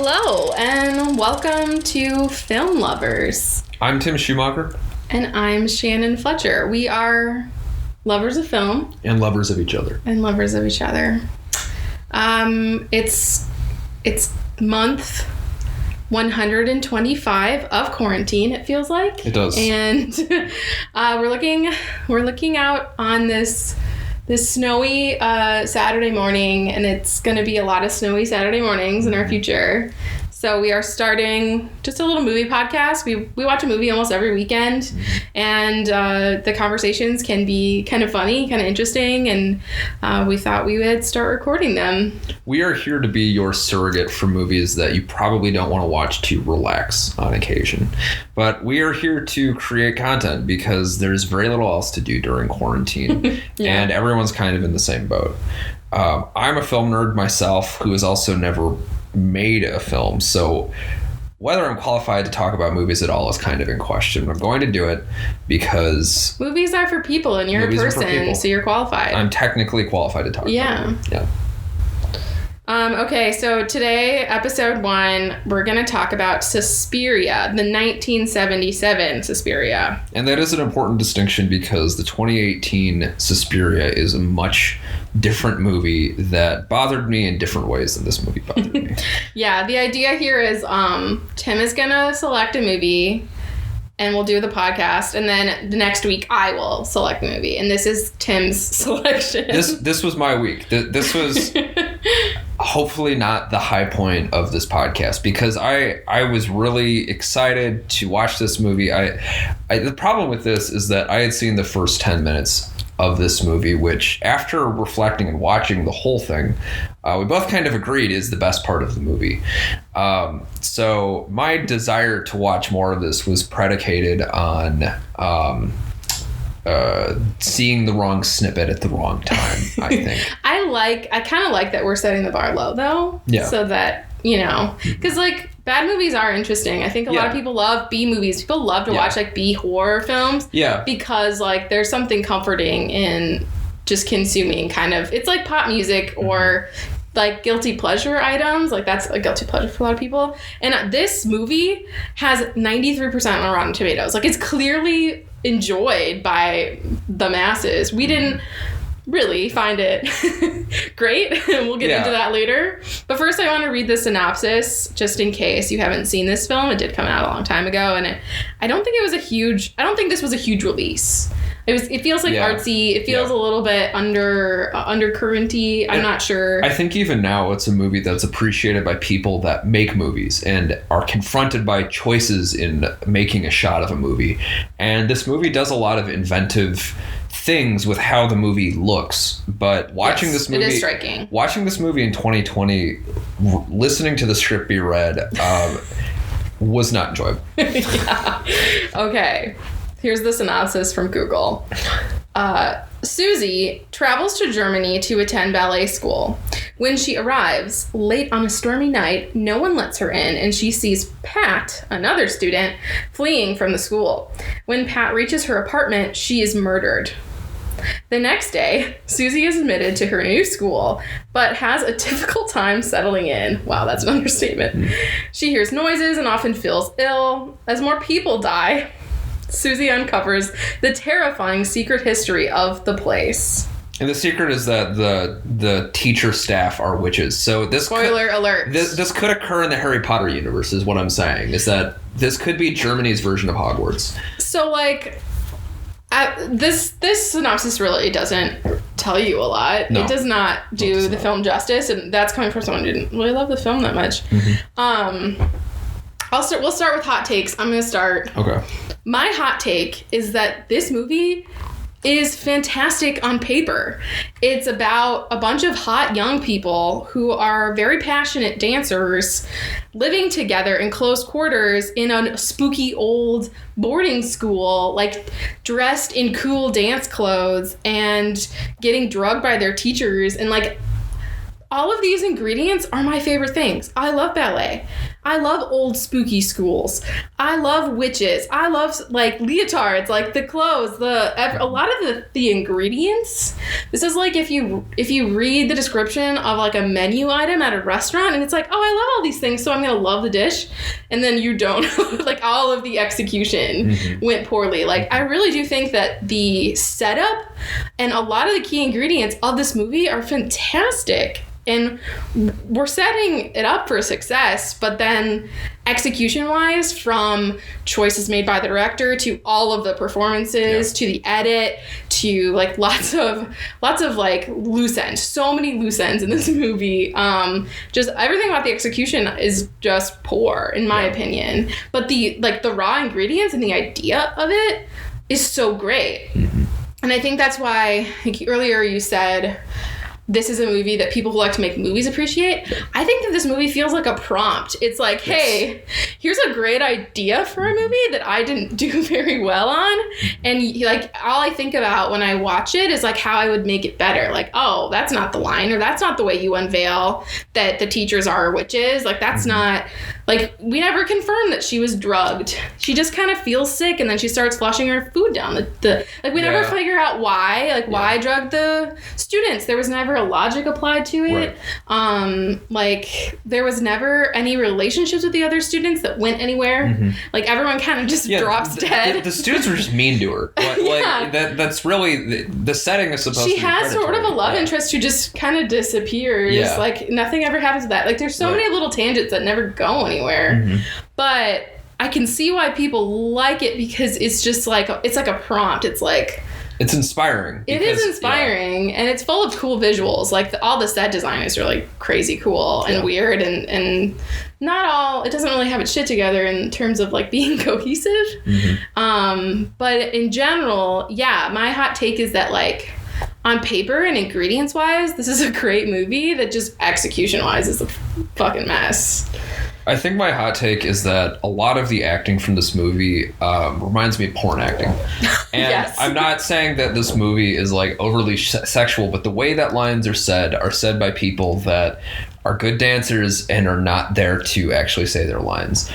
Hello, and welcome to Film Lovers. I'm Tim Schumacher. And I'm Shannon Fletcher. We are lovers of film. And lovers of each other. It's month 125 of quarantine, it feels like. It does. And we're looking out on this snowy Saturday morning, and it's going to be a lot of snowy Saturday mornings in our future. So we are starting just a little movie podcast. We watch a movie almost every weekend, and the conversations can be kind of funny, kind of interesting, and we thought we would start recording them. We are here to be your surrogate for movies that you probably don't want to watch to relax on occasion. But we are here to create content because there's very little else to do during quarantine, Yeah. and everyone's kind of in the same boat. I'm a film nerd myself who has also never made a film, so whether I'm qualified to talk about movies at all is kind of in question. I'm going to do it because movies are for people, and you're a person, so you're qualified. I'm technically qualified to talk about them. Yeah. Okay, so today, episode 1, we're going to talk about Suspiria, the 1977 Suspiria. And that is an important distinction because the 2018 Suspiria is a much different movie that bothered me in different ways than this movie bothered me. Yeah, the idea here is Tim is going to select a movie and we'll do the podcast, and then the next week I will select the movie, and this is Tim's selection. This was my week. This was hopefully not the high point of this podcast because I was really excited to watch this movie. The problem with this is that I had seen the first 10 minutes of this movie, which after reflecting and watching the whole thing, we both kind of agreed is the best part of the movie. So my desire to watch more of this was predicated on seeing the wrong snippet at the wrong time, I think. I kind of like that we're setting the bar low, though. Yeah. So that, because bad movies are interesting. I think a lot of people love B movies. People love to watch B horror films. Yeah. Because there's something comforting in just consuming it's like pop music or guilty pleasure items. That's a guilty pleasure for a lot of people. And this movie has 93% on Rotten Tomatoes. It's clearly enjoyed by the masses. We didn't really find it great, and we'll get into that later. But first I want to read the synopsis just in case you haven't seen this film. It did come out a long time ago, and I don't think this was a huge release. It feels artsy. It feels a little bit undercurrenty. I'm not sure. I think even now it's a movie that's appreciated by people that make movies and are confronted by choices in making a shot of a movie. And this movie does a lot of inventive things with how the movie looks. But watching this movie, it is striking. Watching this movie in 2020, listening to the script be read, was not enjoyable. Yeah. Okay. Here's the synopsis from Google. Susie travels to Germany to attend ballet school. When she arrives, late on a stormy night, no one lets her in, and she sees Pat, another student, fleeing from the school. When Pat reaches her apartment, she is murdered. The next day, Susie is admitted to her new school, but has a difficult time settling in. Wow, that's an understatement. She hears noises and often feels ill. As more people die, Susie uncovers the terrifying secret history of the place. And the secret is that the teacher staff are witches. So this spoiler alert. This could occur in the Harry Potter universe, is what I'm saying. Is that this could be Germany's version of Hogwarts. So this synopsis really doesn't tell you a lot. No, it does not do the film justice, and that's coming from someone who didn't really love the film that much. Mm-hmm. We'll start with hot takes. I'm going to start. Okay. My hot take is that this movie is fantastic on paper. It's about a bunch of hot young people who are very passionate dancers living together in close quarters in a spooky old boarding school, dressed in cool dance clothes and getting drugged by their teachers. And all of these ingredients are my favorite things. I love ballet. I love old spooky schools. I love witches. I love like leotards, like the clothes, a lot of the ingredients. This is like if you read the description of like a menu item at a restaurant and it's like, oh, I love all these things, so I'm gonna love the dish, and then you don't. Like all of the execution went poorly. Like I really do think that the setup and a lot of the key ingredients of this movie are fantastic. And we're setting it up for success, but then execution-wise, from choices made by the director to all of the performances to the edit to like lots of like loose ends, so many loose ends in this movie. Just everything about the execution is just poor, in my opinion. But the raw ingredients and the idea of it is so great, and I think that's why, like earlier you said, this is a movie that people who like to make movies appreciate. I think that this movie feels like a prompt. It's like, hey, here's a great idea for a movie that I didn't do very well on. And like, all I think about when I watch it is like how I would make it better. Like, oh, that's not the line, or that's not the way you unveil that the teachers are witches. Like, that's not, like, we never confirmed that she was drugged. She just kind of feels sick, and then she starts flushing her food down like, we never figure out why, like, why drug the students. There was never a logic applied to it. Like, there was never any relationships with the other students that went anywhere. Like, everyone kind of just drops dead. The students were just mean to her. Like that's really the setting is supposed to be. She has sort of a love interest who just kind of disappears. Like, nothing ever happens to that. Like, there's so many little tangents that never go anywhere. But I can see why people like it, because it's just like, it's like a prompt. It's like, it's inspiring. It is inspiring, and it's full of cool visuals. Like, all the set design is really crazy cool and weird, and not all, it doesn't really have its shit together in terms of like being cohesive. But in general, my hot take is that, like, on paper and ingredients wise, this is a great movie that just execution wise is a fucking mess. I think my hot take is that a lot of the acting from this movie reminds me of porn acting. And I'm not saying that this movie is like overly sexual, but the way that lines are said by people that are good dancers and are not there to actually say their lines.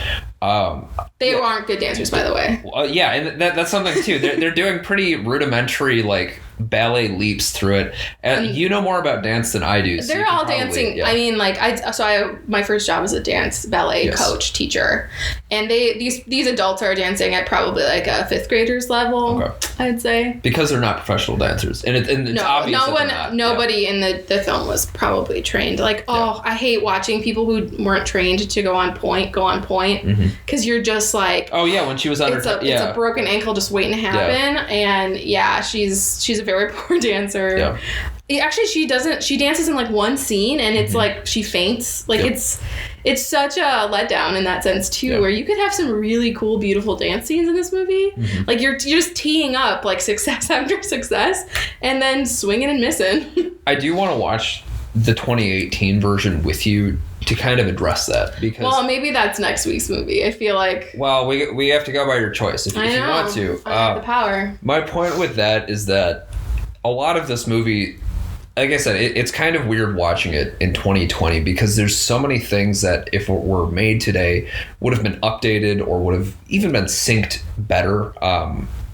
They aren't good dancers, by the way. And that's something too. They're doing pretty rudimentary, like, ballet leaps through it, and you know more about dance than I do. So they're all dancing. I mean, like, my first job was a dance ballet coach teacher, and these adults are dancing at probably like a fifth grader's level. I'd say, because they're not professional dancers, and it's obvious. Nobody in the film was probably trained. Like, I hate watching people who weren't trained to go on point, because you're just like, when she was under, it's a broken ankle just waiting to happen, and she's a very poor dancer. Actually, she dances in like one scene, and it's like she faints. Like, it's such a letdown in that sense too, where you could have some really cool, beautiful dance scenes in this movie. Like, you're just teeing up like success after success, and then swinging and missing. I do want to watch the 2018 version with you to kind of address that, because maybe that's next week's movie. I feel like, we have to go by your choice if you want to. I have the power. My point with that is that a lot of this movie, like I said, it's kind of weird watching it in 2020, because there's so many things that if it were made today would have been updated or would have even been synced better.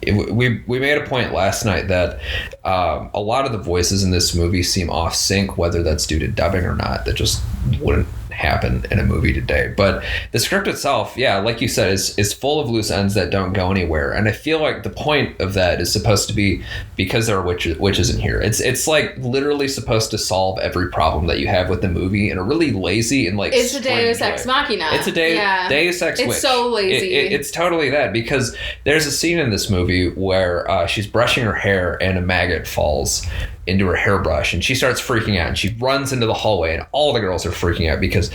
We made a point last night that a lot of the voices in this movie seem off sync, whether that's due to dubbing or not. That just wouldn't happen in a movie today. But the script itself, like you said, is full of loose ends that don't go anywhere. And I feel like the point of that is supposed to be because there are witches in here. It's like literally supposed to solve every problem that you have with the movie in a really lazy and like, it's a Deus Ex Machina. It's a Deus Ex witch. It's so lazy. It's totally that, because there's a scene in this movie where she's brushing her hair and a maggot falls into her hairbrush, and she starts freaking out, and she runs into the hallway, and all the girls are freaking out because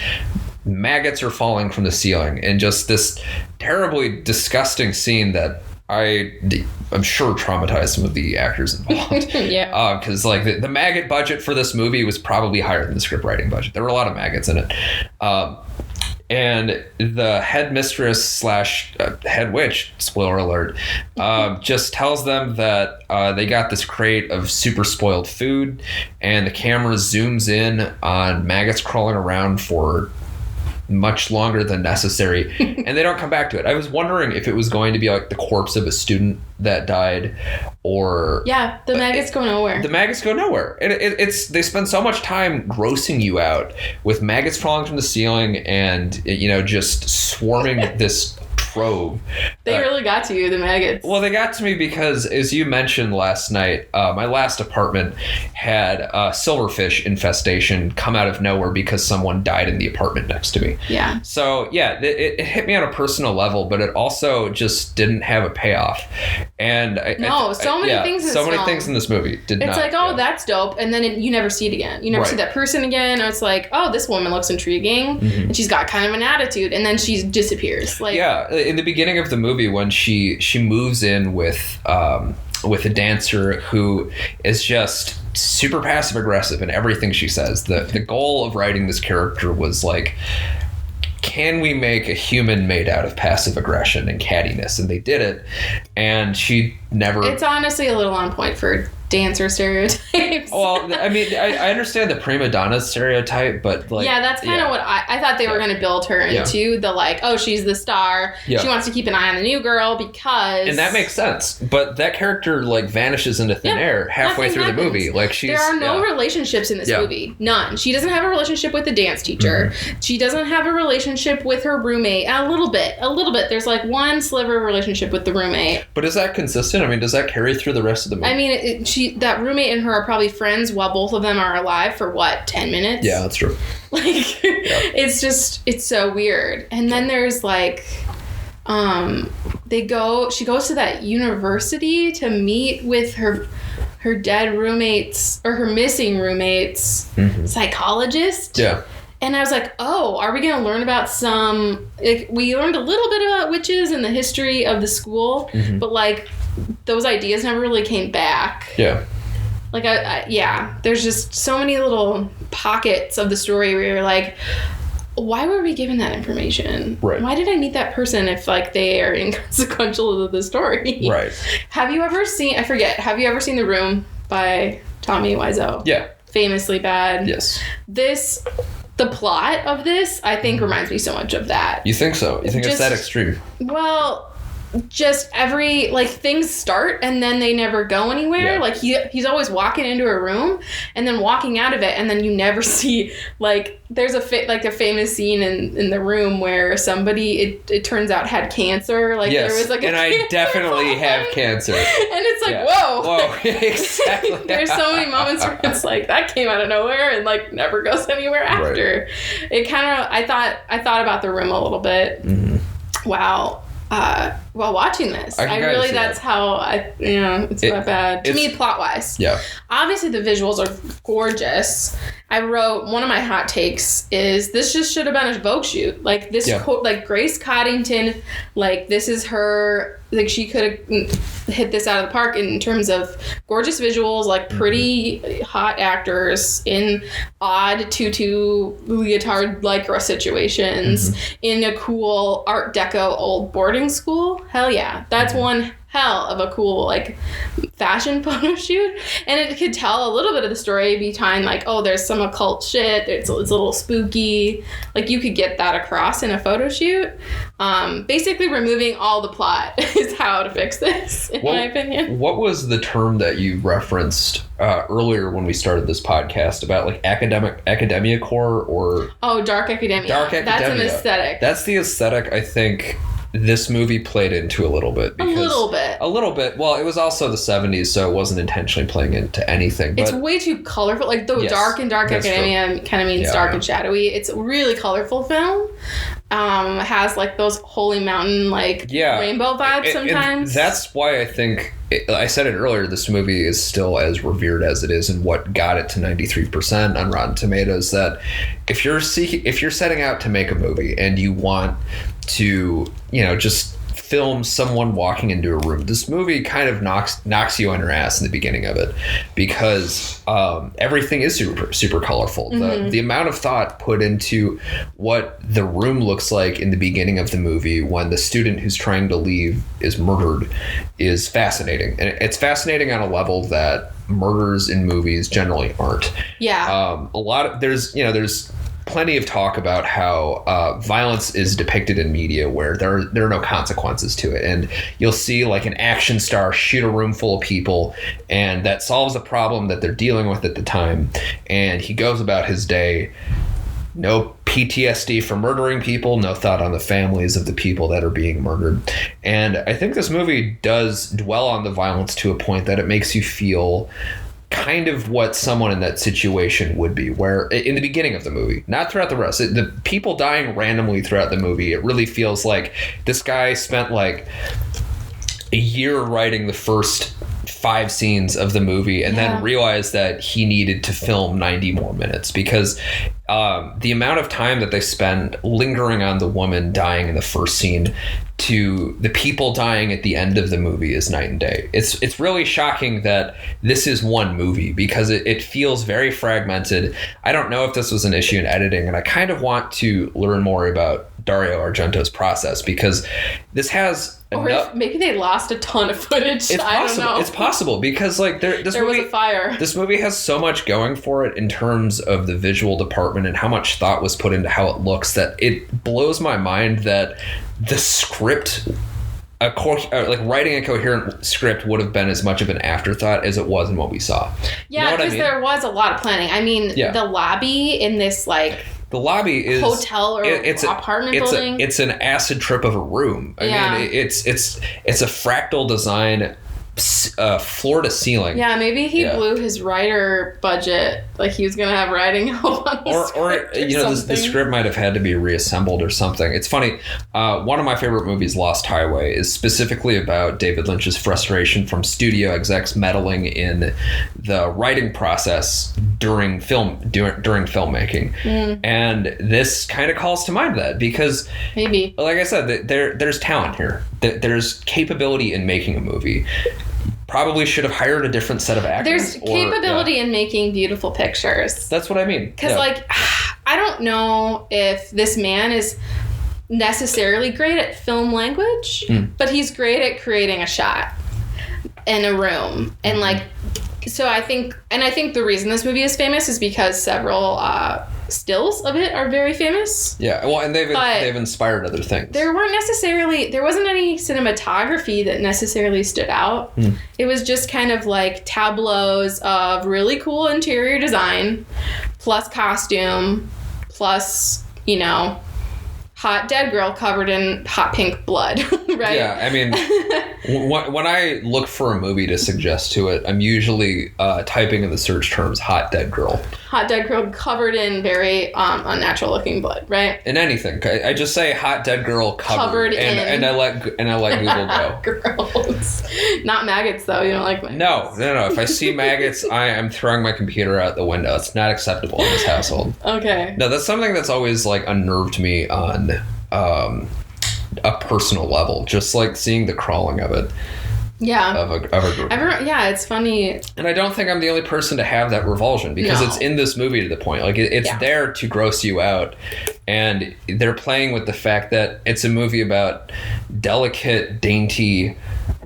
maggots are falling from the ceiling, and just this terribly disgusting scene that I'm sure traumatized some of the actors involved. Because like the maggot budget for this movie was probably higher than the script writing budget. There were a lot of maggots in it. And the headmistress / head witch, spoiler alert, just tells them that they got this crate of super spoiled food, and the camera zooms in on maggots crawling around for much longer than necessary, and they don't come back to it. I was wondering if it was going to be like the corpse of a student that died, or the maggots go nowhere. The maggots go nowhere, and it's they spend so much time grossing you out with maggots falling from the ceiling and just swarming this trove. They really got to you, the maggots. Well, they got to me because, as you mentioned last night, my last apartment had a silverfish infestation come out of nowhere because someone died in the apartment next to me. Yeah. So, it hit me on a personal level, but it also just didn't have a payoff. And so many things in this movie did not. It's like, that's dope, and then you never see it again. You never see that person again. And it's like, this woman looks intriguing, and she's got kind of an attitude, and then she disappears. Like, in the beginning of the movie, when she moves in with a dancer who is just super passive aggressive in everything she says. The goal of writing this character was like, can we make a human made out of passive aggression and cattiness? And they did it. And she never... It's honestly a little on point for dancer stereotypes. Well, I mean, I understand the prima donna stereotype, but like... Yeah, that's kind of what I thought they were going to build her into. The like, she's the star. Yeah. She wants to keep an eye on the new girl because... And that makes sense. But that character like vanishes into thin air halfway through the movie. Like there are no relationships in this movie. None. She doesn't have a relationship with the dance teacher. Mm-hmm. She doesn't have a relationship with her roommate. A little bit. There's like one sliver of relationship with the roommate. But is that consistent? I mean, does that carry through the rest of the movie? I mean, that roommate and her are probably friends while both of them are alive for 10 minutes? Yeah, that's true. It's so weird. And then there's like, she goes to that university to meet with her dead roommates or her missing roommates, psychologist. Yeah. And I was like, are we going to learn about we learned a little bit about witches and the history of the school, but like those ideas never really came back. Yeah. Like, there's just so many little pockets of the story where you're like, why were we given that information? Right. Why did I meet that person if like they are inconsequential to the story? Right. Have you ever seen The Room by Tommy Wiseau? Yeah. Famously bad. Yes. The plot of this, I think, reminds me so much of that. You think so? You think it's that extreme? Well, just things start and then they never go anywhere. Yeah. Like he's always walking into a room and then walking out of it, and then you never see there's a famous scene in The Room where somebody it turns out had cancer. Yes. There was and I definitely have cancer. And it's like, whoa, exactly. There's so many moments where it's like that came out of nowhere and never goes anywhere after. Right. It kind of I thought about The Room a little bit. Mm-hmm. Wow. While watching this, that's how it's not bad to me plot wise. Yeah. Obviously the visuals are gorgeous. I wrote one of my hot takes is this just should have been a Vogue shoot. Like this, Grace Coddington, this is her. She could have hit this out of the park in terms of gorgeous visuals, pretty hot actors in odd tutu leotard lycra situations in a cool Art Deco old boarding school. Hell yeah, that's one hell of a cool fashion photo shoot, and it could tell a little bit of the story behind there's some occult shit, it's a little spooky, you could get that across in a photo shoot. Basically removing all the plot is how to fix this, in my opinion. What was the term that you referenced earlier when we started this podcast about academia core or dark academia? That's an aesthetic. That's the aesthetic I think this movie played into a little bit. A little bit. Well, it was also the 70s, so it wasn't intentionally playing into anything. But it's way too colorful. Dark academia kind of means dark and shadowy. It's a really colorful film. Has those holy mountain rainbow vibes sometimes. And that's why I think I said it earlier. This movie is still as revered as it is, and what got it to 93% on Rotten Tomatoes. That if you're setting out to make a movie and you want to just film someone walking into a room, this movie kind of knocks you on your ass in the beginning of it, because everything is super colorful. The amount of thought put into what the room looks like in the beginning of the movie when the student who's trying to leave is murdered is fascinating, and it's fascinating on a level that murders in movies generally aren't. Yeah. There's plenty of talk about how violence is depicted in media where there are no consequences to it. And you'll see like an action star shoot a room full of people, and that solves a problem that they're dealing with at the time. And he goes about his day, no PTSD for murdering people, no thought on the families of the people that are being murdered. And I think this movie does dwell on the violence to a point that it makes you feel kind of what someone in that situation would be, where in the beginning of the movie, not throughout the rest, the people dying randomly throughout the movie, it really feels like this guy spent like a year writing the first 5 scenes of the movie and then realized that he needed to film 90 more minutes because the amount of time that they spend lingering on the woman dying in the first scene to the people dying at the end of the movie is night and day. It's really shocking that this is one movie because it feels very fragmented. I don't know if this was an issue in editing, and I kind of want to learn more about Dario Argento's process because this has maybe they lost a ton of footage. I don't know. It's possible because like there was a fire. This movie has so much going for it in terms of the visual department and how much thought was put into how it looks that it blows my mind that the script, like writing a coherent script would have been as much of an afterthought as it was in what we saw. Yeah, because there was a lot of planning. I mean, the lobby in this like. The lobby is hotel or apartment building. It's an acid trip of a room. I mean, it's a fractal design, floor to ceiling. Yeah, maybe he blew his writer budget. Like he was gonna have writing help on the script or the script might have had to be reassembled or something. It's funny. One of my favorite movies, Lost Highway, is specifically about David Lynch's frustration from studio execs meddling in the writing process during filmmaking. And this kind of calls to mind that because maybe, like I said, there's talent here. There's capability in making a movie. Probably should have hired a different set of actors. There's capability in making beautiful pictures. That's what I mean. Because like, I don't know if this man is necessarily great at film language, but he's great at creating a shot in a room. And like, so I think the reason this movie is famous is because several stills of it are very famous. Yeah, well, and they've inspired other things. There wasn't any cinematography that necessarily stood out. It was just kind of like tableaus of really cool interior design, plus costume, plus, you know, hot dead girl covered in hot pink blood, right? Yeah, I mean, when I look for a movie to suggest to it, I'm usually typing in the search terms "hot dead girl." Hot dead girl covered in very unnatural looking blood, right? In anything, I just say "hot dead girl covered in," and I let Google go. Gross. Not maggots, though. You don't like maggots. No. If I see maggots, I am throwing my computer out the window. It's not acceptable in this household. Okay. No, that's something that's always like unnerved me on a personal level, just like seeing the crawling of it. Yeah. Of a group. It's funny. And I don't think I'm the only person to have that revulsion because it's in this movie to the point. Like it's there to gross you out. And they're playing with the fact that it's a movie about delicate, dainty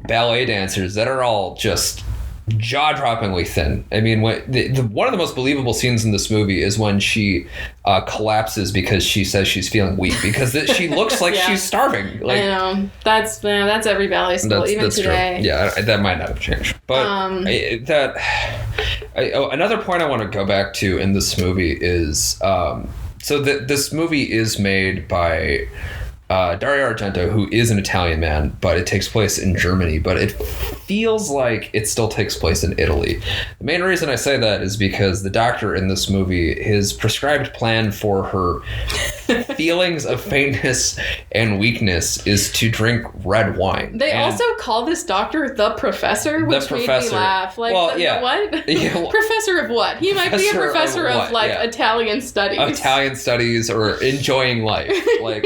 ballet dancers that are all just jaw-droppingly thin. I mean, one of the most believable scenes in this movie is when she collapses because she says she's feeling weak because she looks like she's starving. Like, I know. That's every ballet school, even today. True. Yeah, that might not have changed. But another point I want to go back to in this movie is this movie is made by Dario Argento, who is an Italian man, but it takes place in Germany, but it feels like it still takes place in Italy. The main reason I say that is because the doctor in this movie, his prescribed plan for her feelings of faintness and weakness is to drink red wine. They also call this doctor the professor, which made me laugh. Like, what? Yeah, professor of what? He might be a professor of Italian studies. Italian studies or enjoying life. Like...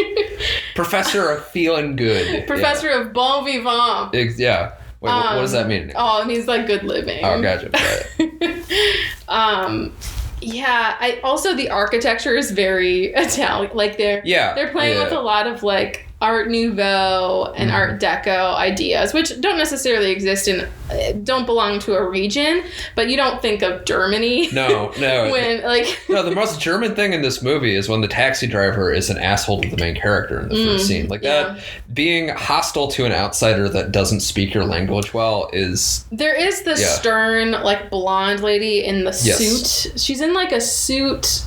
Professor of feeling good. Professor of bon vivant. Yeah. Wait, what does that mean? Oh, it means like good living. Oh, gotcha. Yeah. Also the architecture is very Italian. Like they're playing with a lot of like Art Nouveau and Art Deco ideas, which don't necessarily exist don't belong to a region, but you don't think of Germany. No. when No, the most German thing in this movie is when the taxi driver is an asshole to the main character in the first scene. That being hostile to an outsider that doesn't speak your language well is... There is the stern, blonde lady in the suit. She's in a suit...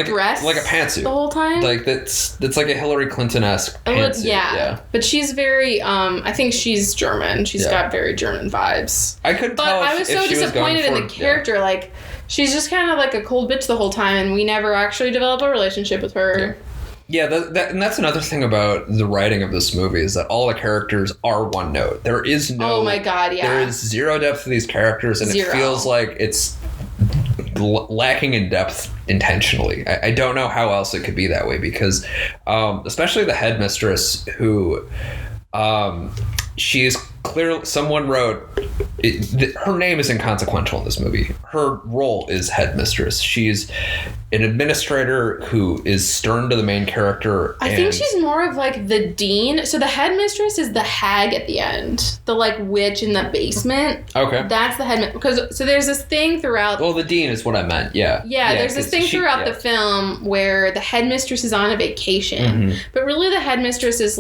dress like a pantsuit the whole time. That's like a Hillary Clinton-esque pantsuit. Yeah. But she's very I think she's German. She's got very German vibes. I couldn't tell I was so disappointed in the character. She's just kind of like a cold bitch the whole time, and we never actually develop a relationship with her. Yeah, and that's another thing about the writing of this movie is that all the characters are one note. There is no... Oh my God, yeah. There is zero depth to these characters, and it feels like it's lacking in depth intentionally. I don't know how else it could be that way because especially the headmistress who she is clearly... Someone wrote... her name is inconsequential in this movie. Her role is headmistress. She's an administrator who is stern to the main character. I think she's more of the dean. So the headmistress is the hag at the end. The witch in the basement. Okay. That's the headmistress. So there's this thing throughout... Well, the dean is what I meant. Yeah. Yeah, there's this thing throughout the film where the headmistress is on a vacation. But really the headmistress is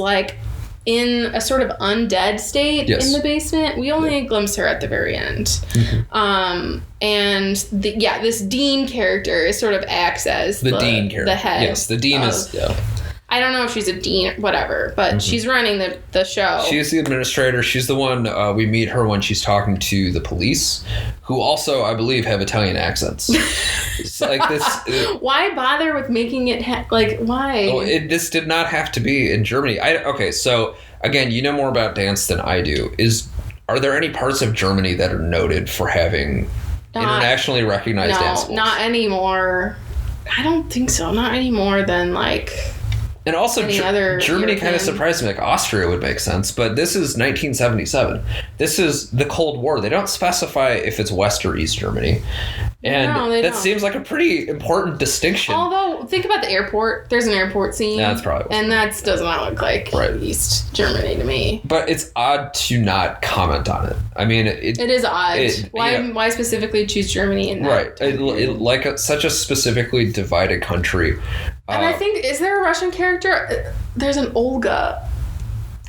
in a sort of undead state in the basement. We only glimpse her at the very end. And this dean character sort of acts as the dean character. The head. Yes, the dean is... Yeah. I don't know if she's a dean, whatever, but she's running the show. She's the administrator. She's the one, we meet her when she's talking to the police, who also, I believe, have Italian accents. It's this... why bother with making it, why? Oh, this did not have to be in Germany. Okay, so, again, you know more about dance than I do. Are there any parts of Germany that are noted for having internationally recognized dance schools? No, not anymore. I don't think so. Not any more than, And also, Germany kind of surprised me. Austria would make sense, but this is 1977. This is the Cold War. They don't specify if it's West or East Germany. And that seems like a pretty important distinction. Although, think about the airport. There's an airport scene. Yeah, that's probably and that does not look like East Germany to me. But it's odd to not comment on it. I mean, it is odd. Why specifically choose Germany in that? Right. Such a specifically divided country. And I think, is there a Russian character? There's an Olga.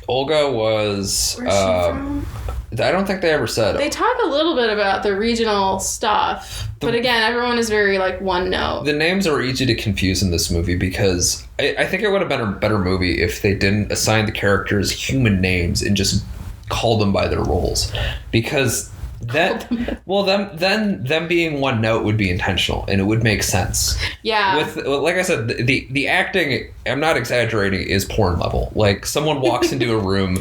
Olga was... Where's she from? I don't think they ever said. They talk a little bit about the regional stuff. But again, everyone is very, one note. The names are easy to confuse in this movie because I think it would have been a better movie if they didn't assign the characters human names and just call them by their roles. Because... them being one note would be intentional and it would make sense. Yeah. Like I said, the acting, I'm not exaggerating, is porn level. Someone walks into a room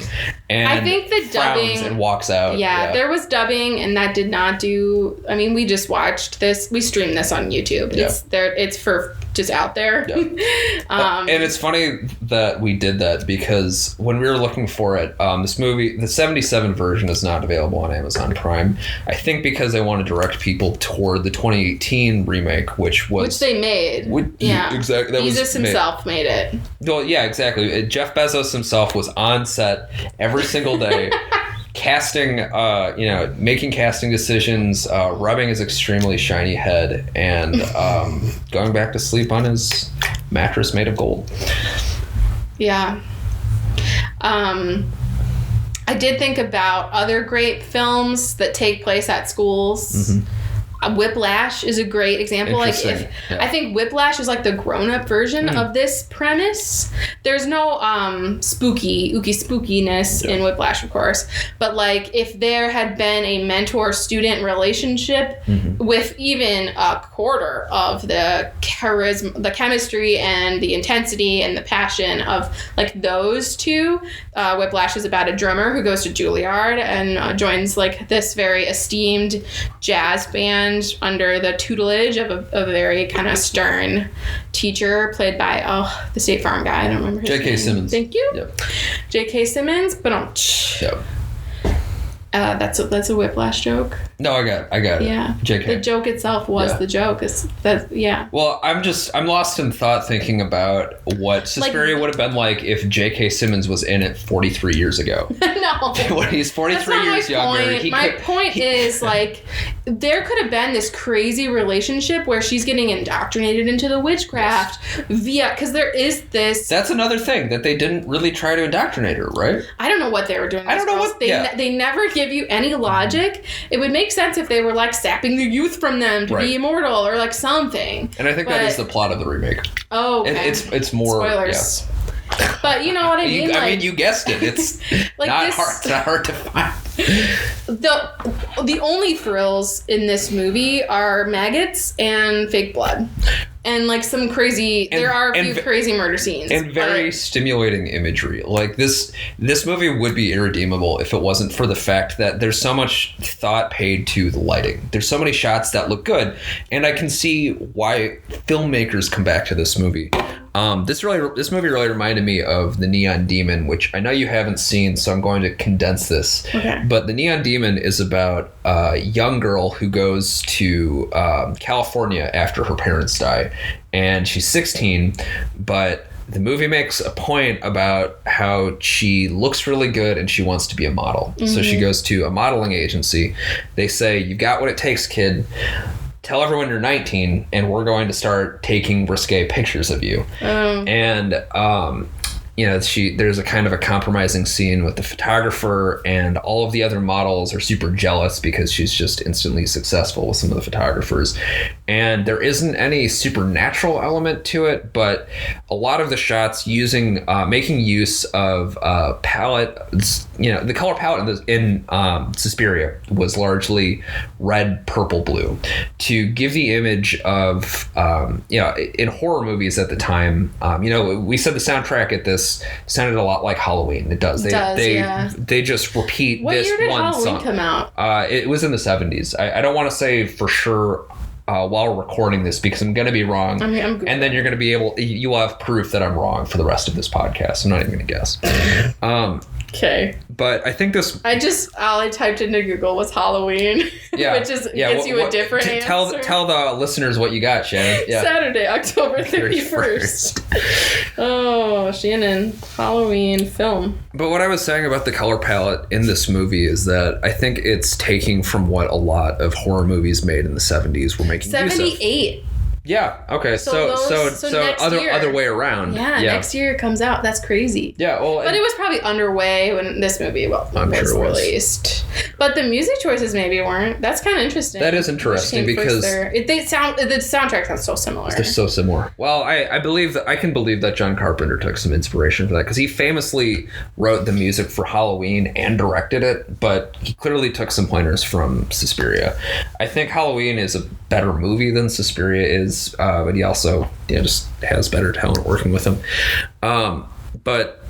and I think the dubbing and walks out. Yeah, there was dubbing and that did not do. I mean, we just watched this. We streamed this on YouTube. Yeah. It's for just out there. Yeah. And it's funny that we did that because when we were looking for it, this movie, the 77 version is not available on Amazon Prime. I think because they want to direct people toward the 2018 remake, which they made. Exactly. Bezos himself made it. Well, yeah, exactly. Jeff Bezos himself was on set every single day. Casting, making casting decisions, rubbing his extremely shiny head, and going back to sleep on his mattress made of gold. Yeah. I did think about other great films that take place at schools. Mm-hmm. Whiplash is a great example. I think Whiplash is the grown-up version of this premise. There's no spookiness in Whiplash, of course. But if there had been a mentor-student relationship with even a quarter of the charisma, the chemistry and the intensity and the passion of those two, Whiplash is about a drummer who goes to Juilliard and joins this very esteemed jazz band under the tutelage of a very kind of stern teacher played by the State Farm guy. I don't remember his name. J.K. Simmons. Thank you. Yep. J.K. Simmons. But yep. That's a Whiplash joke. No, I got it. Yeah. JK. The joke itself was the joke. Yeah. Well, I'm lost in thought thinking about what Suspiria would have been like if J.K. Simmons was in it 43 years ago. No. When he's 43 years younger. My point is, like, there could have been this crazy relationship where she's getting indoctrinated into the witchcraft because there is this. That's another thing that they didn't really try to indoctrinate her, right? I don't know what they were doing. I don't know what they never give you any logic. It would make sense if they were like sapping the youth from them to be immortal or like something. And I think that is the plot of the remake. Oh, okay. It's more spoilers. Yeah. But you know what I mean? I mean, you guessed it. It's like not hard to find. The only thrills in this movie are maggots and fake blood. And like some crazy, there are a few crazy murder scenes. And very stimulating imagery. Like this movie would be irredeemable if it wasn't for the fact that there's so much thought paid to the lighting. There's so many shots that look good. And I can see why filmmakers come back to this movie. This movie really reminded me of The Neon Demon, which I know you haven't seen, so I'm going to condense this. Okay. But The Neon Demon is about a young girl who goes to California after her parents die, and she's 16, but the movie makes a point about how she looks really good and she wants to be a model. Mm-hmm. So she goes to a modeling agency. They say, "You've got what it takes, kid. Tell everyone you're 19 and we're going to start taking risque pictures of you." And there's a kind of a compromising scene with the photographer, and all of the other models are super jealous because she's just instantly successful with some of the photographers. And there isn't any supernatural element to it, but a lot of the shots making use of palette, the color palette in Suspiria was largely red, purple, blue to give the image of, in horror movies at the time, we said the soundtrack at this sounded a lot like Halloween. It does. They just repeat what this year did one Halloween song. Come out? It was in the 70s. I don't want to say for sure while we're recording this because I'm going to be wrong. I'm good. And then you're going to be you will have proof that I'm wrong for the rest of this podcast. I'm not even going to guess. Okay. But I think this... all I typed into Google was Halloween, which gets you a different answer. Tell the listeners what you got, Shannon. Yeah. Saturday, October 31st. Oh, Shannon, Halloween film. But what I was saying about the color palette in this movie is that I think it's taking from what a lot of horror movies made in the 70s were making 78. use of. Yeah. Okay. So other way around. Yeah. Next year it comes out. That's crazy. Yeah. Well, but it was probably underway when this movie was released. But the music choices maybe weren't. That's kind of interesting. That is interesting because the soundtrack sounds so similar. They're so similar. Well, I can believe that John Carpenter took some inspiration for that because he famously wrote the music for Halloween and directed it, but he clearly took some pointers from Suspiria. I think Halloween is a better movie than Suspiria is. But he also just has better talent working with him. But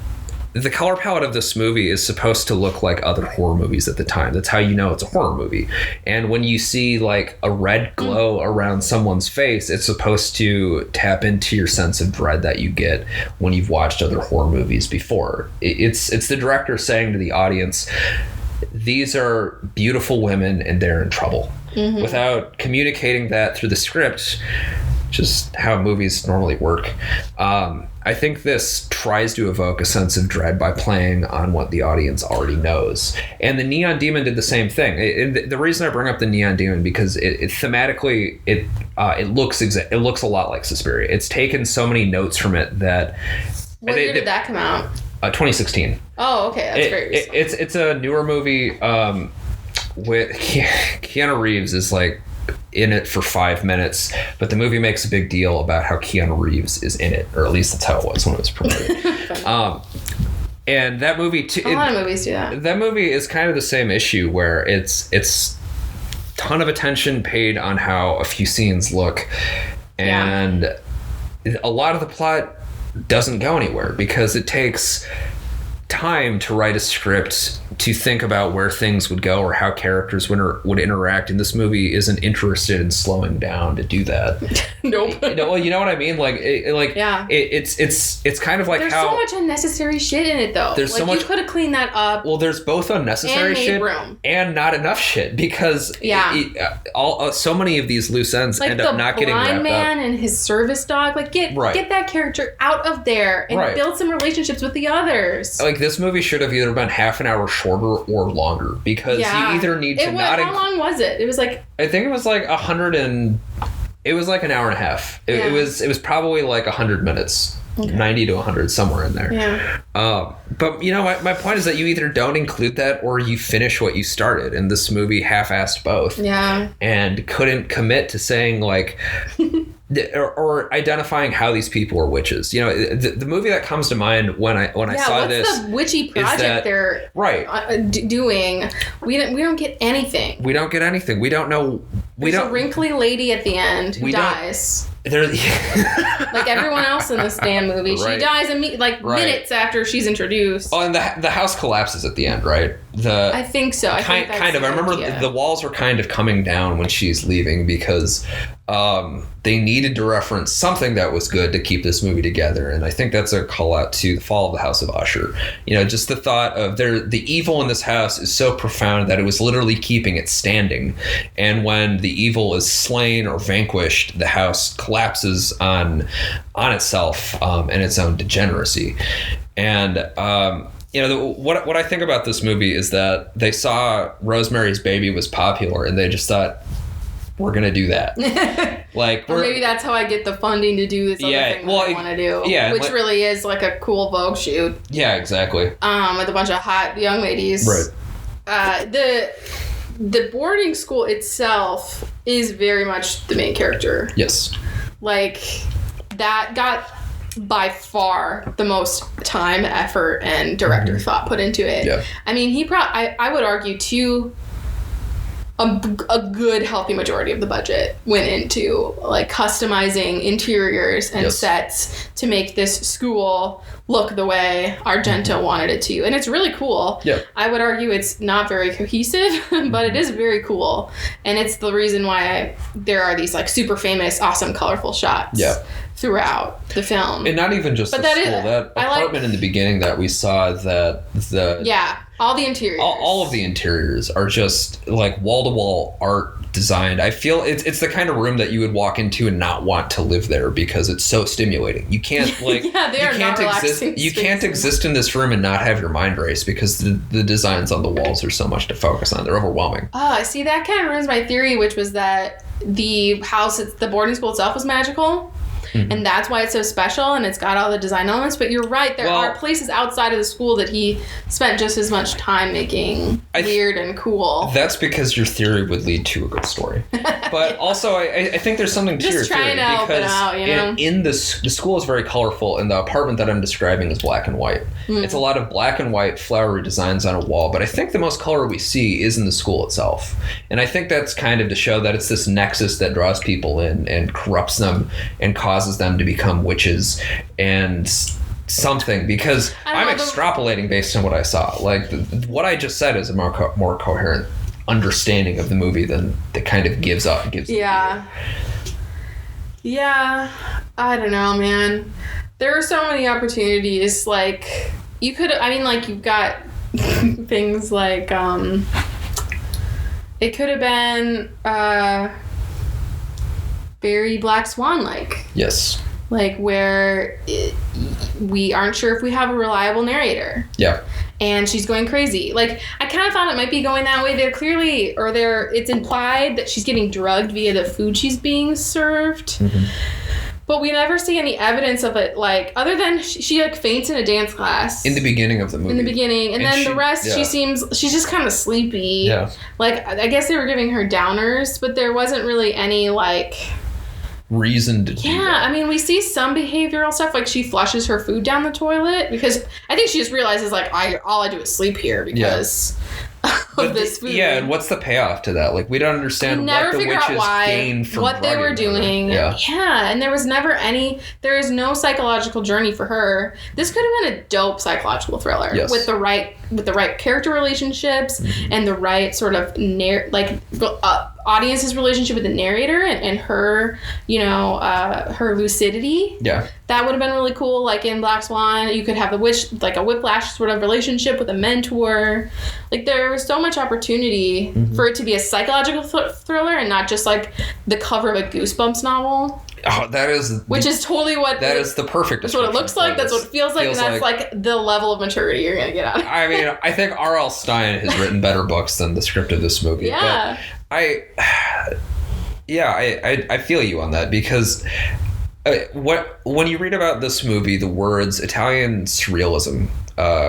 the color palette of this movie is supposed to look like other horror movies at the time. That's how you know it's a horror movie. And when you see like a red glow around someone's face, it's supposed to tap into your sense of dread that you get when you've watched other horror movies before. It's the director saying to the audience, these are beautiful women and they're in trouble. Mm-hmm. Without communicating that through the script, just how movies normally work. I think this tries to evoke a sense of dread by playing on what the audience already knows. And the Neon Demon did the same thing. The reason I bring up the Neon Demon because it thematically it looks a lot like Suspiria. It's taken so many notes from it that. What year did that come out? 2016. Oh, okay, that's very recent. It's a newer movie. With Keanu Reeves is like in it for 5 minutes, but the movie makes a big deal about how Keanu Reeves is in it, or at least that's how it was when it was promoted. And that movie too. A lot of movies do that. That movie is kind of the same issue where it's ton of attention paid on how a few scenes look, and a lot of the plot doesn't go anywhere because it takes time to write a script to think about where things would go or how characters would interact, and this movie isn't interested in slowing down to do that. Nope. Well, you know what I mean? It's kind of like there's how so much unnecessary shit in it though. There's so much. You could have cleaned that up. Well, there's both unnecessary and shit room. and not enough shit because so many of these loose ends end up not getting wrapped up. The blind man and his service dog, get that character out of there and build some relationships with the others. Like, this movie should have either been half an hour shorter or longer because you either need to How long was it? It was like, I think it was like it was like an hour and a half. It was probably like 100 minutes. Okay. 90 to 100, somewhere in there. Yeah. But, my point is that you either don't include that or you finish what you started. And this movie half-assed both. Yeah. And couldn't commit to saying, like... or identifying how these people are witches. The movie that comes to mind when I saw this. What's the witchy project they're doing? We don't get anything. We don't get anything. We don't know. There's a wrinkly lady at the end who dies. Like everyone else in this damn movie, she dies minutes after she's introduced. Oh, and the house collapses at the end, right? I think so. Kind of. I remember the walls were kind of coming down when she's leaving because they needed to reference something that was good to keep this movie together, and I think that's a call out to the fall of the House of Usher. Just the thought of the evil in this house is so profound that it was literally keeping it standing, and when the evil is slain or vanquished, the house collapses on itself and its own degeneracy. And what I think about this movie is that they saw Rosemary's Baby was popular and they just thought, we're gonna do that. Or maybe that's how I get the funding to do this other thing that I want to do. Yeah, which really is like a cool Vogue shoot. Yeah, exactly. With a bunch of hot young ladies. Right. The boarding school itself is very much the main character. Yes. That got by far the most time, effort, and director thought put into it. Yeah. I mean, I would argue too. A good healthy majority of the budget went into customizing interiors and sets to make this school look the way Argento wanted it to, and it's really cool. Yeah. I would argue it's not very cohesive, but it is very cool, and it's the reason why there are these super famous, awesome, colorful shots. Yeah. Throughout the film. And not even just the school. That apartment in the beginning that we saw, all the interiors. All of the interiors are just wall-to-wall art designed. I feel it's the kind of room that you would walk into and not want to live there because it's so stimulating. You can't you can't exist in this room and not have your mind race because the designs on the walls are so much to focus on. They're overwhelming. See, that kind of ruins my theory, which was that the boarding school itself was magical. Mm-hmm. And that's why it's so special and it's got all the design elements. But you're right, there are places outside of the school that he spent just as much time making weird and cool. That's because your theory would lead to a good story. But also, I think there's something to your theory. Because in the school is very colorful and the apartment that I'm describing is black and white. Mm. It's a lot of black and white flowery designs on a wall. But I think the most color we see is in the school itself. And I think that's kind of to show that it's this nexus that draws people in and corrupts them and causes them to become witches and something, because I'm extrapolating based on what I saw. What I just said is a more coherent understanding of the movie than that kind of gives up. Yeah, I don't know, man. There are so many opportunities. You've got things like it could have been very Black Swan-like. Yes. Where we aren't sure if we have a reliable narrator. Yeah. And she's going crazy. I kind of thought it might be going that way. It's implied that she's getting drugged via the food she's being served. Mm-hmm. But we never see any evidence of it, other than she faints in a dance class. In the beginning of the movie. And then the rest, she's just kind of sleepy. Yeah. I guess they were giving her downers, but there wasn't really any, reason to do that. I mean, we see some behavioral stuff, she flushes her food down the toilet, because I think she just realizes, all I do is sleep here, because of this food. Yeah, and what's the payoff to that? Like, we don't understand what the witches gained from what they were doing. Yeah, and there was never there is no psychological journey for her. This could have been a dope psychological thriller with the right character relationships and the right sort of audience's relationship with the narrator and her, her lucidity. Yeah. That would have been really cool. Like in Black Swan, you could have the witch, like a whiplash sort of relationship with a mentor. Like there was so much opportunity for it to be a psychological thriller and not just like the cover of a Goosebumps novel. Oh, that is... Which is totally what... That is the perfect description. That's what it looks like. That's what it feels like. And that's like the level of maturity you're going to get out of it. I mean, I think R.L. Stein has written better books than the script of this movie. Yeah. But I feel you on that because when you read about this movie, the words Italian surrealism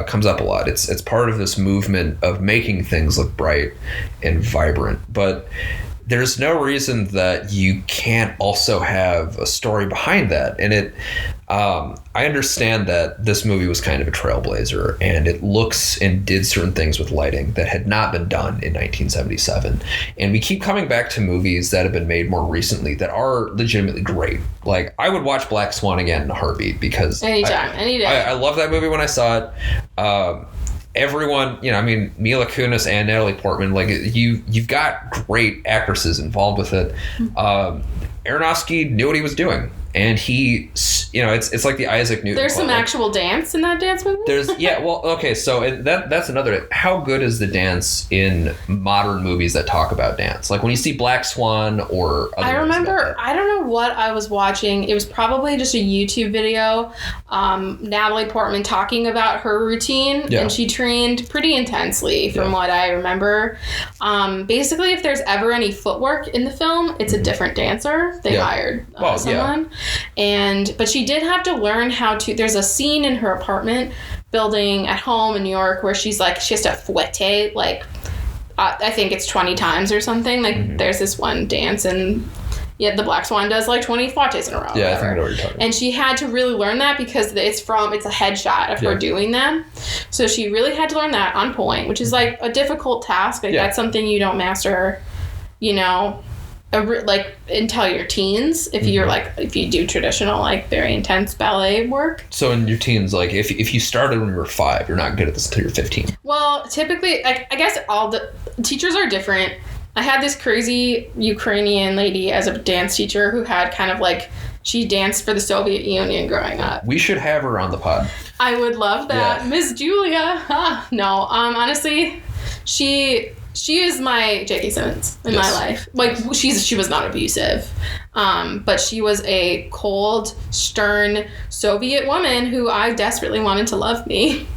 comes up a lot. It's part of this movement of making things look bright and vibrant. But there's no reason that you can't also have a story behind that. And I understand that this movie was kind of a trailblazer and it looks and did certain things with lighting that had not been done in 1977. And we keep coming back to movies that have been made more recently that are legitimately great. Like, I would watch Black Swan again in a heartbeat because any day. I love that movie when I saw it. Everyone, Mila Kunis and Natalie Portman, like you've got great actresses involved with it. Aronofsky knew what he was doing, and he, it's like the Isaac Newton. There's some actual dance in that dance movie. So that's another. How good is the dance in modern movies that talk about dance? Like when you see Black Swan or other I remember, I don't know what I was watching. It was probably just a YouTube video. Natalie Portman talking about her routine, and she trained pretty intensely from what I remember. Basically, if there's ever any footwork in the film, it's a different dancer. They hired someone. But she did have to learn how to, there's a scene in her apartment building at home in New York where she has to fouette, like, I think it's 20 times or something. Like, there's this one dance and the Black Swan does like 20 fouettes in a row. Yeah, I think I know what you're talking about. And she had to really learn that because it's a headshot of her doing them. So she really had to learn that on point, which is like a difficult task. Like that's something you don't master, like until your teens, if you do traditional, like very intense ballet work. So in your teens, like if you started when you were 5, you're not good at this until you're 15. Well, typically, I guess all the teachers are different. I had this crazy Ukrainian lady as a dance teacher who had kind of like, she danced for the Soviet Union growing up. We should have her on the pod. I would love that. Yeah. Miss Julia. No, honestly, she is my J.K. Simmons in my life. Like, she was not abusive. But she was a cold, stern Soviet woman who I desperately wanted to love me.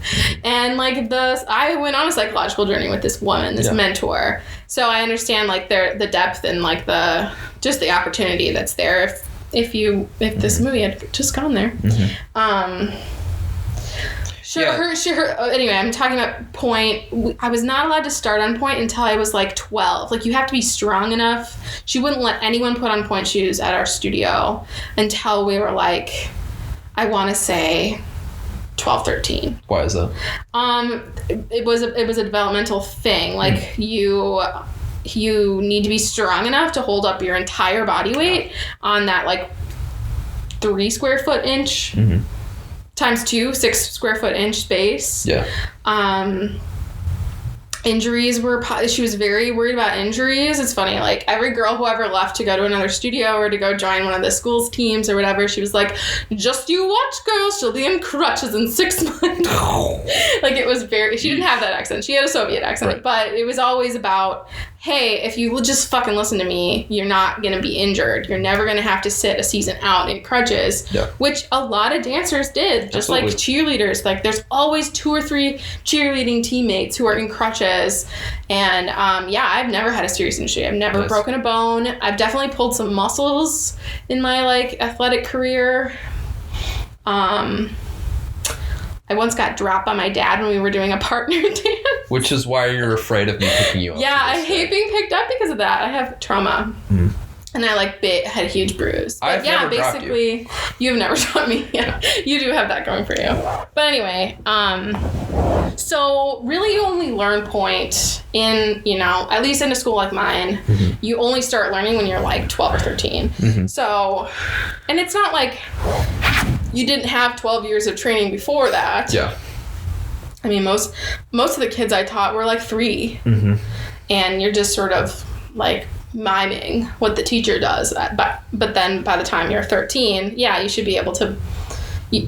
And like I went on a psychological journey with this woman, this mentor. So I understand like the depth and like the opportunity that's there if this movie had just gone there. Anyway, I'm talking about Point. I was not allowed to start on Point until I was like 12. Like, you have to be strong enough. She wouldn't let anyone put on Point shoes at our studio until we were like, I want to say 12, 13. Why is that? It was a developmental thing. Like, you need to be strong enough to hold up your entire body weight on that like 3 square foot inch times 2 6 square foot inch space. Injuries she was very worried about injuries. It's funny, like every girl who ever left to go to another studio or to go join one of the school's teams or whatever, she was like, just you watch, girl, she'll be in crutches in 6 months. Like, it was she didn't have that accent. She had a Soviet accent, but it was always about, hey, if you just fucking listen to me, you're not going to be injured. You're never going to have to sit a season out in crutches, which a lot of dancers did, just like cheerleaders. Like, there's always 2 or 3 cheerleading teammates who are in crutches. And, I've never had a serious injury. I've never broken a bone. I've definitely pulled some muscles in my, like, athletic career. I once got dropped by my dad when we were doing a partner dance. Which is why you're afraid of me picking you up. Yeah, I hate being picked up because of that. I have trauma. And I had a huge bruise. But never basically, you've never dropped me. Yeah, you do have that going for you. But anyway, So really you only learn point in, at least in a school like mine, you only start learning when you're like 12 or 13. So, and it's not like you didn't have 12 years of training before that. Yeah. I mean, most of the kids I taught were like 3. And you're just sort of like miming what the teacher does. But then by the time you're 13, yeah, you should be able to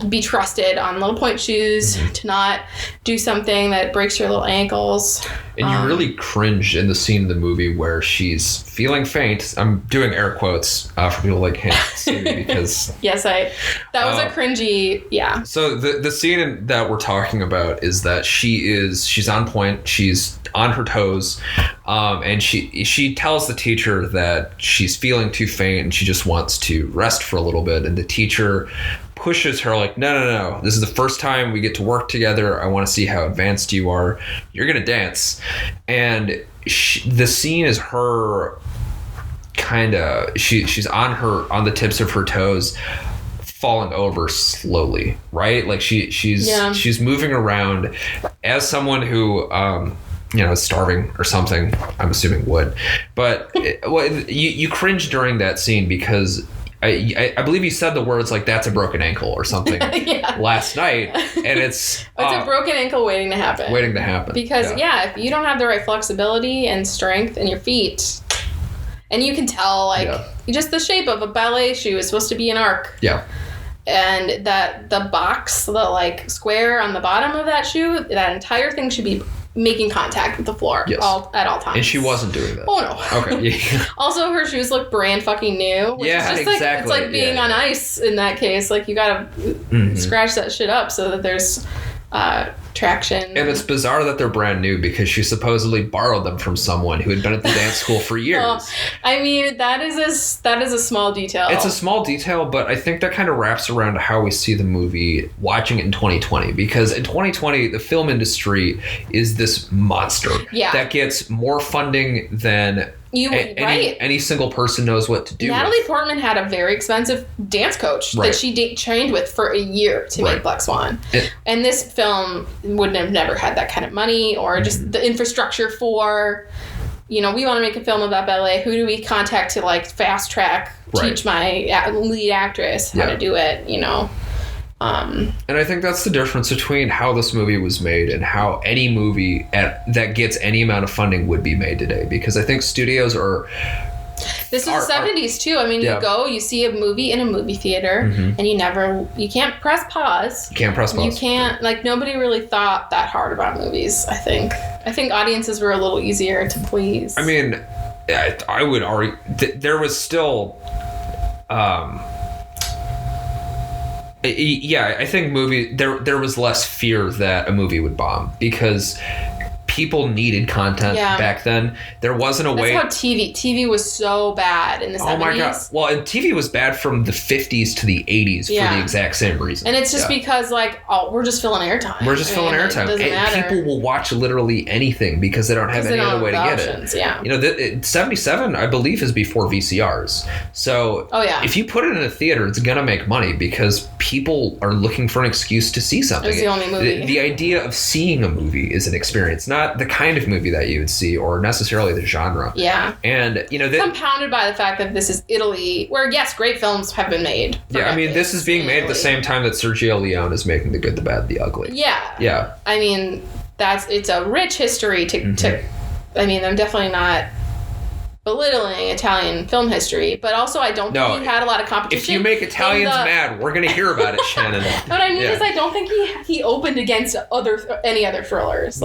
be trusted on little point shoes to not do something that breaks your little ankles. And you really cringe in the scene in the movie where she's feeling faint. I'm doing air quotes for people like can't see me because yes, that was a cringy, yeah. So the scene that we're talking about is that she's on point, she's on her toes, and she tells the teacher that she's feeling too faint and she just wants to rest for a little bit, and the teacher pushes her like, no, this is the first time we get to work together. I want to see how advanced you are. You're gonna dance. And the scene is her kind of she's on the tips of her toes, falling over slowly, right? Like she's moving around as someone who is starving or something. I'm assuming would, but you cringe during that scene because I believe you said the words like "that's a broken ankle" or something last night, and it's a broken ankle waiting to happen. Because if you don't have the right flexibility and strength in your feet, and you can tell just the shape of a ballet shoe is supposed to be an arc. Yeah. And that the box, the square on the bottom of that shoe, that entire thing should be making contact with the floor at all times. And she wasn't doing that. Oh, no. Okay. Also, her shoes look brand fucking new. Which is just exactly. It's like being on ice in that case. Like, you gotta scratch that shit up so that there's traction. And it's bizarre that they're brand new because she supposedly borrowed them from someone who had been at the dance school for years. Well, I mean, that is a small detail. It's a small detail, but I think that kind of wraps around to how we see the movie watching it in 2020. Because in 2020, the film industry is this monster that gets more funding than any single person knows what to do. Natalie Portman had a very expensive dance coach that she trained with for a year to make Black Swan. And this film wouldn't have never had that kind of money or just the infrastructure for, we want to make a film about ballet. Who do we contact to fast track, teach my lead actress how to do it, And I think that's the difference between how this movie was made and how any movie that gets any amount of funding would be made today. Because I think studios are... This was the 70s too. I mean, you see a movie in a movie theater and you can't press pause. You can't press pause. You can't, nobody really thought that hard about movies, I think. I think audiences were a little easier to please. I mean, I would argue there was still... I think there was less fear that a movie would bomb because people needed content back then. There wasn't a way. That's how TV was so bad in the 70s. Oh my God. Well, and TV was bad from the 50s to the 80s for the exact same reason. And it's just because we're just filling airtime. We're just filling airtime. It doesn't matter. People will watch literally anything because they don't have any other way to get it. Yeah. 77, I believe, is before VCRs. So if you put it in a theater, it's going to make money because people are looking for an excuse to see something. It was the only movie. The idea of seeing a movie is an experience, not the kind of movie that you would see or necessarily the genre. Yeah. And, compounded by the fact that this is Italy, where, yes, great films have been made. I mean, this is being made at the same time that Sergio Leone is making The Good, the Bad, the Ugly. Yeah. Yeah. I mean, it's a rich history to I mean, I'm definitely not belittling Italian film history, but also I don't think he had a lot of competition. If you make Italians mad, we're going to hear about it, Shannon. What I mean is I don't think he opened against any other thrillers.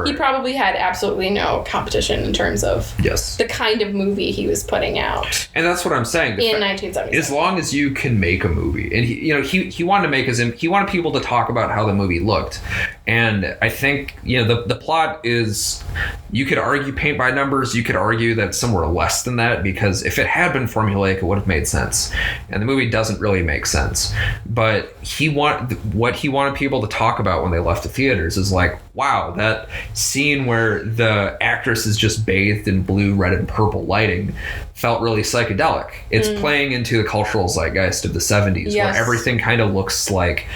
He probably had absolutely no competition in terms of the kind of movie he was putting out. And that's what I'm saying. In 1977. As long as you can make a movie. And he wanted to make he wanted people to talk about how the movie looked. And I think, the plot is, you could argue paint by numbers, you could argue that somewhere less than that, because if it had been formulaic, it would have made sense. And the movie doesn't really make sense. But what he wanted people to talk about when they left the theaters is wow, that scene where the actress is just bathed in blue, red, and purple lighting felt really psychedelic. It's playing into the cultural zeitgeist of the 70s, where everything kind of looks like,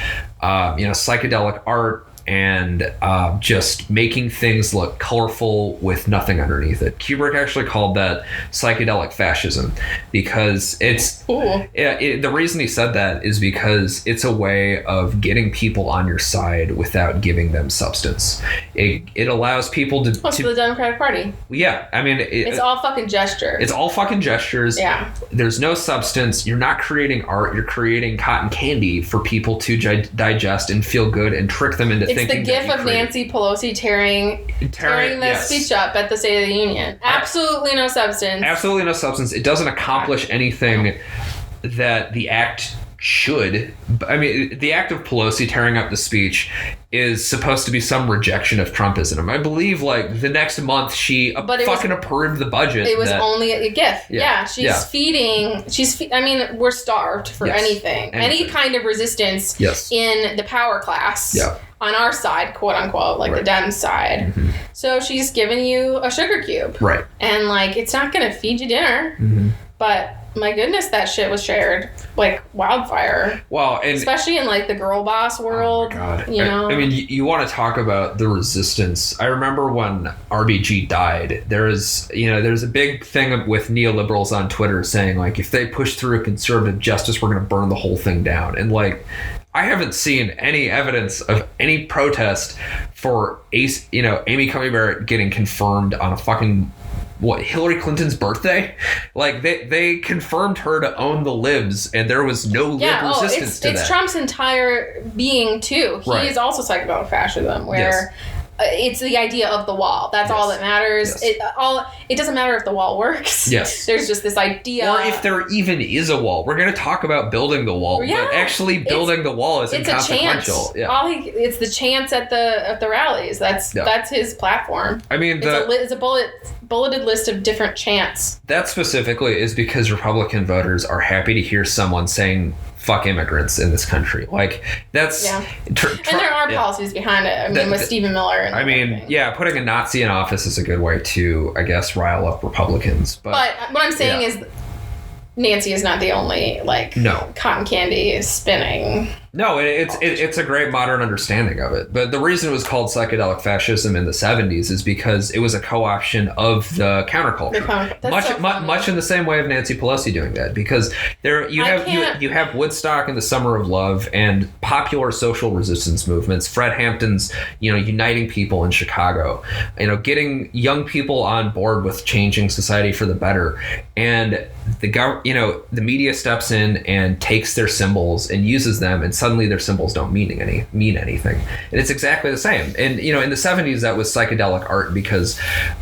psychedelic art, and just making things look colorful with nothing underneath it. Kubrick actually called that psychedelic fascism because the reason he said that is because it's a way of getting people on your side without giving them substance. It allows people to the Democratic Party. Yeah, I mean it's all fucking gesture. It's all fucking gestures. Yeah, there's no substance. You're not creating art. You're creating cotton candy for people to digest and feel good and trick them into thinking. It's the gif of Nancy Pelosi tearing the speech up at the State of the Union. Absolutely no substance. Absolutely no substance. It doesn't accomplish anything that the act should. I mean, the act of Pelosi tearing up the speech is supposed to be some rejection of Trumpism. I believe, like, the next month she approved the budget. It was only a gift. Yeah, she's feeding. I mean, we're starved for anything. Any kind of resistance in the power class. Yeah. On our side, quote unquote, like the Dems side. Mm-hmm. So she's giving you a sugar cube. Right. And, like, it's not going to feed you dinner. Mm-hmm. But my goodness, that shit was shared like wildfire. Well, and especially in like the girl boss world. Oh my God. You know, I mean, you want to talk about the resistance. I remember when RBG died. There's a big thing with neoliberals on Twitter saying, like, if they push through a conservative justice, we're going to burn the whole thing down. And, like, I haven't seen any evidence of any protest for Amy Coney Barrett getting confirmed on a fucking Hillary Clinton's birthday. Like, they confirmed her to own the libs, and there was no lib resistance to that. It's Trump's entire being too. He is also psychedelic fascism, where it's the idea of the wall. That's all that matters. It doesn't matter if the wall works. Yes. There's just this idea. Or if there even is a wall. We're going to talk about building the wall, but actually building the wall is inconsequential. It's the chants at the rallies. That's his platform. I mean, it's a bulleted list of different chants. That specifically is because Republican voters are happy to hear someone saying fuck immigrants in this country. Like, that's... and there are policies behind it. I mean, with Stephen Miller. And putting a Nazi in office is a good way to, I guess, rile up Republicans. But what I'm saying is Nancy is not the only, cotton candy spinning... No, it's a great modern understanding of it. But the reason it was called psychedelic fascism in the 70s is because it was a co-option of the counterculture. Much in the same way of Nancy Pelosi doing that. Because you have Woodstock and the Summer of Love and popular social resistance movements. Fred Hampton's, uniting people in Chicago. Getting young people on board with changing society for the better. And the media steps in and takes their symbols and uses them, and suddenly their symbols don't mean anything. And it's exactly the same. And, in the 70s, that was psychedelic art because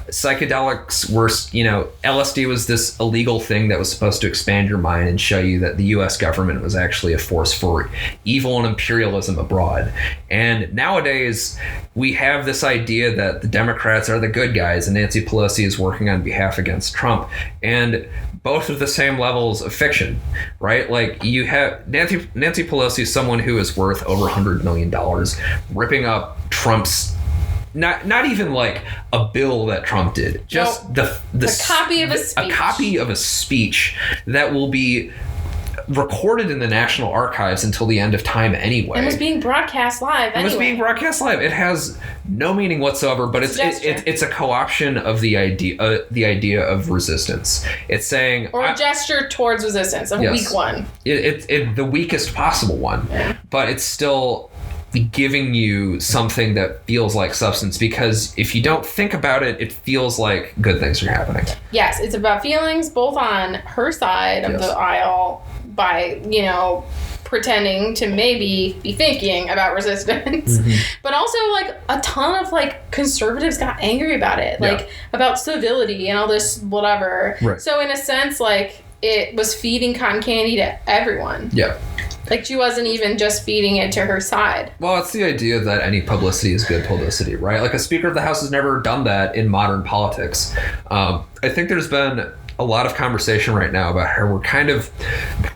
psychedelics were, LSD was this illegal thing that was supposed to expand your mind and show you that the U.S. government was actually a force for evil and imperialism abroad. And nowadays, we have this idea that the Democrats are the good guys and Nancy Pelosi is working on behalf against Trump. And both of the same levels of fiction, right? Like, you have Nancy Pelosi is someone who is worth over $100 million, ripping up Trump's, not even like a bill that Trump did, just a copy of a speech. A copy of a speech that will be recorded in the National Archives until the end of time anyway. And was being broadcast live It has no meaning whatsoever, but it's a co-option of the idea of resistance. It's saying... Or a gesture towards resistance, a weak one. The weakest possible one. Yeah. But it's still giving you something that feels like substance, because if you don't think about it, it feels like good things are happening. Yes, it's about feelings both on her side of the aisle by, pretending to maybe be thinking about resistance. Mm-hmm. But also, like, a ton of, conservatives got angry about it. About civility and all this whatever. Right. So, in a sense, it was feeding cotton candy to everyone. Yeah. She wasn't even just feeding it to her side. Well, it's the idea that any publicity is good publicity, right? Like, a Speaker of the House has never done that in modern politics. I think there's been a lot of conversation right now about how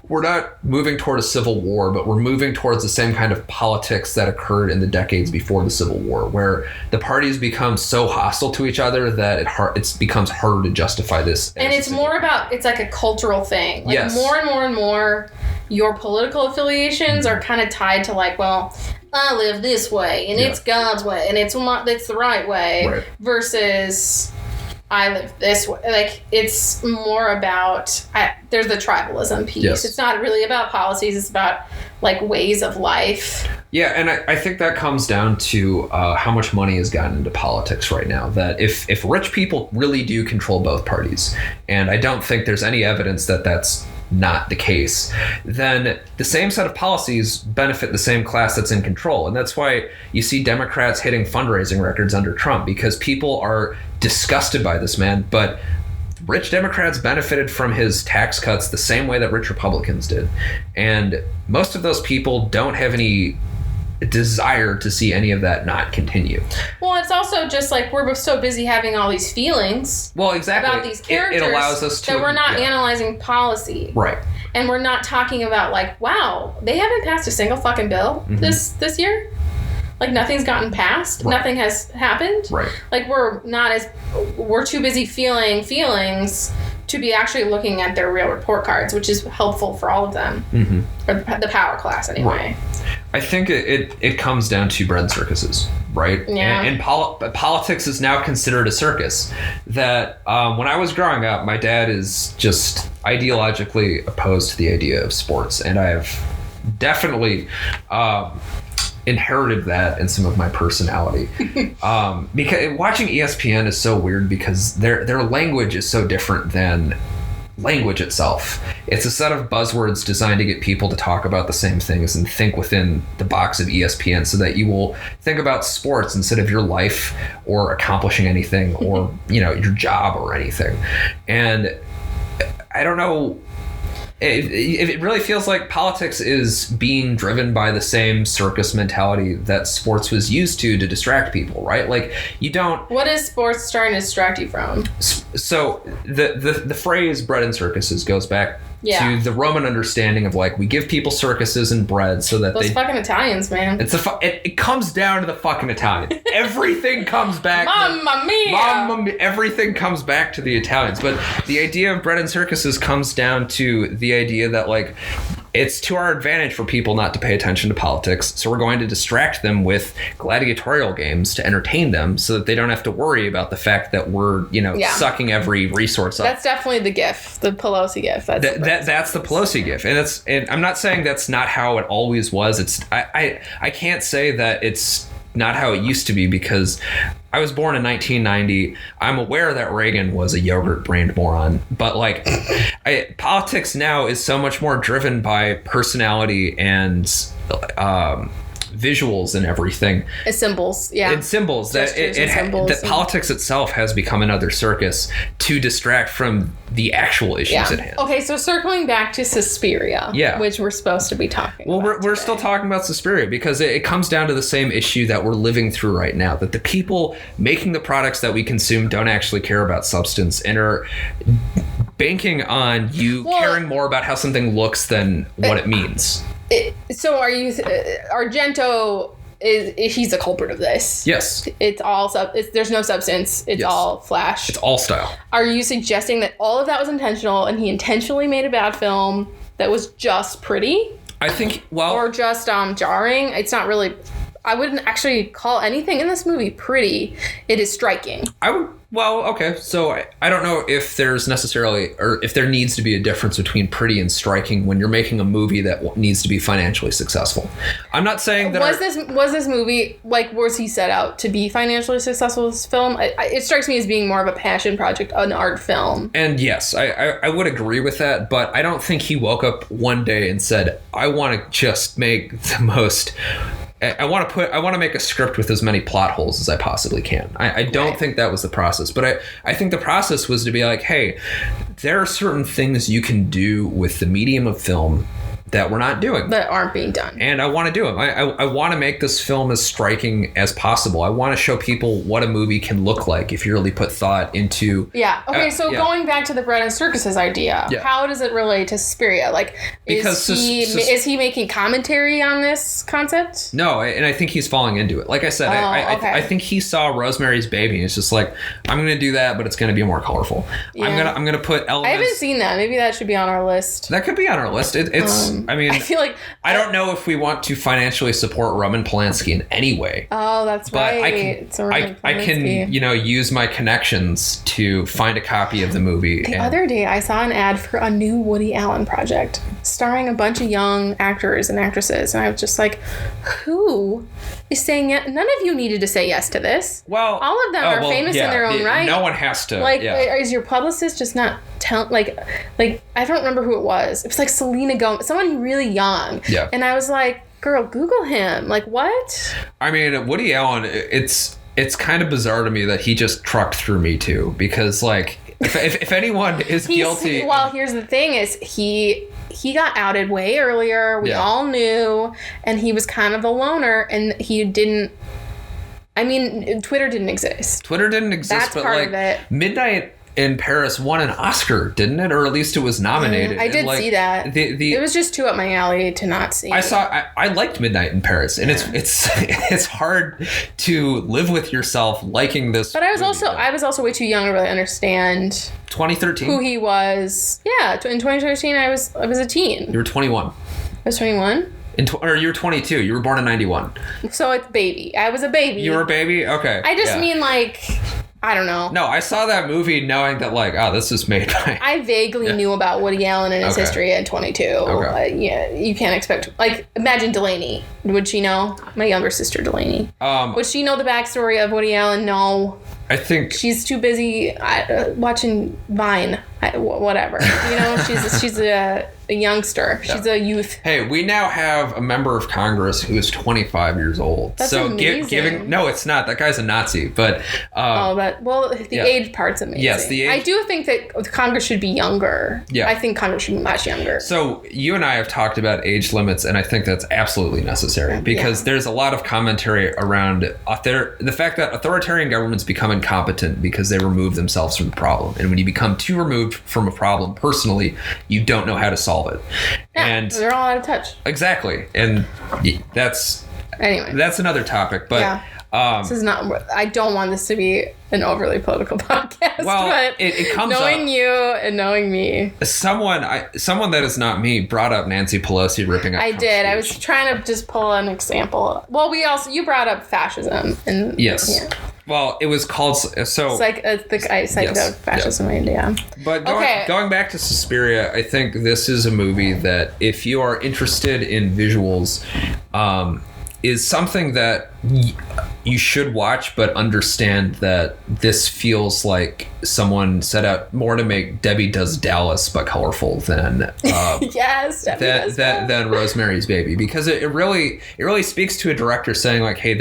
we're not moving toward a civil war, but we're moving towards the same kind of politics that occurred in the decades before the Civil War, where the parties become so hostile to each other that it becomes harder to justify this. And it's more about, it's like a cultural thing. More and more and more, your political affiliations are kind of tied to like, well, I live this way and it's God's way and it's the right way versus I live this way. Like, it's more about there's the tribalism piece. Yes. It's not really about policies. It's about like ways of life. Yeah, and I think that comes down to how much money has gotten into politics right now. That if rich people really do control both parties, and I don't think there's any evidence that that's not the case, then the same set of policies benefit the same class that's in control. And that's why you see Democrats hitting fundraising records under Trump, because people are disgusted by this man. But rich Democrats benefited from his tax cuts the same way that rich Republicans did. And most of those people don't have any desire to see any of that not continue. Well, it's also just like we're so busy having all these feelings about these characters it allows us to, that we're not analyzing policy. Right. And we're not talking about like, wow, they haven't passed a single fucking bill this year. Like, nothing's gotten passed. Right. Nothing has happened. Right. Like, we're too busy feeling feelings to be actually looking at their real report cards, which is helpful for all of them. Or the power class, anyway. Right. I think it comes down to bread and circuses, right? Yeah. And politics is now considered a circus. That when I was growing up, my dad is just ideologically opposed to the idea of sports. And I have definitely inherited that in some of my personality. Because watching ESPN is so weird because their language is so different than language itself. It's a set of buzzwords designed to get people to talk about the same things and think within the box of ESPN, so that you will think about sports instead of your life or accomplishing anything or, your job or anything. And I don't know, it really feels like politics is being driven by the same circus mentality that sports was used to distract people, right? Like, you don't... What is sports trying to distract you from? So the phrase bread and circuses goes back to the Roman understanding of, like, we give people circuses and bread so that those fucking Italians, man. It comes down to the fucking Italians. Everything comes back. Mamma mia! Everything comes back to the Italians. But the idea of bread and circuses comes down to the idea that, like, it's to our advantage for people not to pay attention to politics, so we're going to distract them with gladiatorial games to entertain them so that they don't have to worry about the fact that we're, sucking every resource up. That's definitely the GIF, the Pelosi GIF. That's the Pelosi GIF. And I'm not saying that's not how it always was. I can't say that it's not how it used to be, because I was born in 1990. I'm aware that Reagan was a yogurt-brained moron, but like, politics now is so much more driven by personality and visuals and everything. Symbols, yeah. And symbols. That politics itself has become another circus to distract from the actual issues at hand. Okay, so circling back to Suspiria, which we're supposed to be talking about. Well, we're still talking about Suspiria because it comes down to the same issue that we're living through right now, that the people making the products that we consume don't actually care about substance and are banking on you caring more about how something looks than what it means. So are you Argento he's a culprit of this? Yes. It's all there's no substance. It's all flash. It's all style. Are you suggesting that all of that was intentional and he intentionally made a bad film that was just pretty? I think or just jarring? It's not really. I wouldn't actually call anything in this movie pretty. It is striking. Okay. So I don't know if there's necessarily, or if there needs to be a difference between pretty and striking when you're making a movie that needs to be financially successful. I'm not saying that was this movie, like, was he set out to be financially successful with this film? It strikes me as being more of a passion project, an art film. And yes, I would agree with that, but I don't think he woke up one day and said, I want to just make the most... I want to make a script with as many plot holes as I possibly can. I don't think that was the process, but I think the process was to be like, hey, there are certain things you can do with the medium of film that we're not doing. That aren't being done. And I want to do them. I want to make this film as striking as possible. I want to show people what a movie can look like if you really put thought into... Yeah. Okay, so going back to the bread and circuses idea, how does it relate to Suspiria? Like, is he making commentary on this concept? No, and I think he's falling into it. Like I said, I think he saw Rosemary's Baby and it's just like, I'm going to do that, but it's going to be more colorful. Yeah. I'm going to put elements... I haven't seen that. Maybe that should be on our list. That could be on our list. It's I mean, I feel like I don't know if we want to financially support Roman Polanski in any way. Oh, that's but right. I can use my connections to find a copy of the movie. The other day, I saw an ad for a new Woody Allen project starring a bunch of young actors and actresses, and I was just like, who is saying it? None of you needed to say yes to this. Well, all of them are famous in their own right. No one has to. Like, is your publicist just not like I don't remember who it was. It was like Selena Gomez, someone really young. Yeah. And I was like, girl, Google him. Like, what? I mean, Woody Allen, it's kind of bizarre to me that he just trucked through Me Too, because like if anyone is guilty. Well, here's the thing: is he got outed way earlier. We all knew, and he was kind of a loner, and he didn't. I mean, Twitter didn't exist. That's but part like of it. Midnight in Paris won an Oscar, didn't it? Or at least it was nominated. I did see that. It was just too up my alley to not see. I liked Midnight in Paris, and it's hard to live with yourself liking this. But I was also way too young to really understand 2013 who he was. Yeah, in 2013 I was a teen. You were 21. I was 21. Or you were 22. You were born in 91. So it's baby. I was a baby. You were a baby? Okay. I just mean like, I don't know. No, I saw that movie knowing that like, oh, this is made by... I vaguely knew about Woody Allen and his history at 22. Okay. Yeah, you can't expect... Like, imagine Delaney. Would she know? My younger sister, Delaney. Would she know the backstory of Woody Allen? No. I think... She's too busy watching Vine. Whatever. You know, she's a youngster. She's a youth. Hey, we now have a member of Congress who is 25 years old. That's amazing. No, it's not. That guy's a Nazi. But the age part's amazing. Yes, the age. I do think that Congress should be younger. Yeah, I think Congress should be much younger. So you and I have talked about age limits, and I think that's absolutely necessary because there's a lot of commentary around the fact that authoritarian governments become incompetent because they remove themselves from the problem, and when you become too removed from a problem personally, you don't know how to solve it. Yeah, and they're all out of touch. Exactly. And that's another topic, but this is not, I don't want this to be an overly political podcast. Well, but it comes knowing up, you and knowing me. Someone that is not me brought up Nancy Pelosi ripping up Trump's did. speech. I was trying to just pull an example. Well, you brought up fascism. And yes. Yeah. Well, it was called I cited out fascism idea. But going back to Suspiria, I think this is a movie that if you are interested in visuals, is something that you should watch, but understand that this feels like someone set out more to make Debbie Does Dallas but colorful than than Rosemary's Baby, because it really speaks to a director saying like, hey,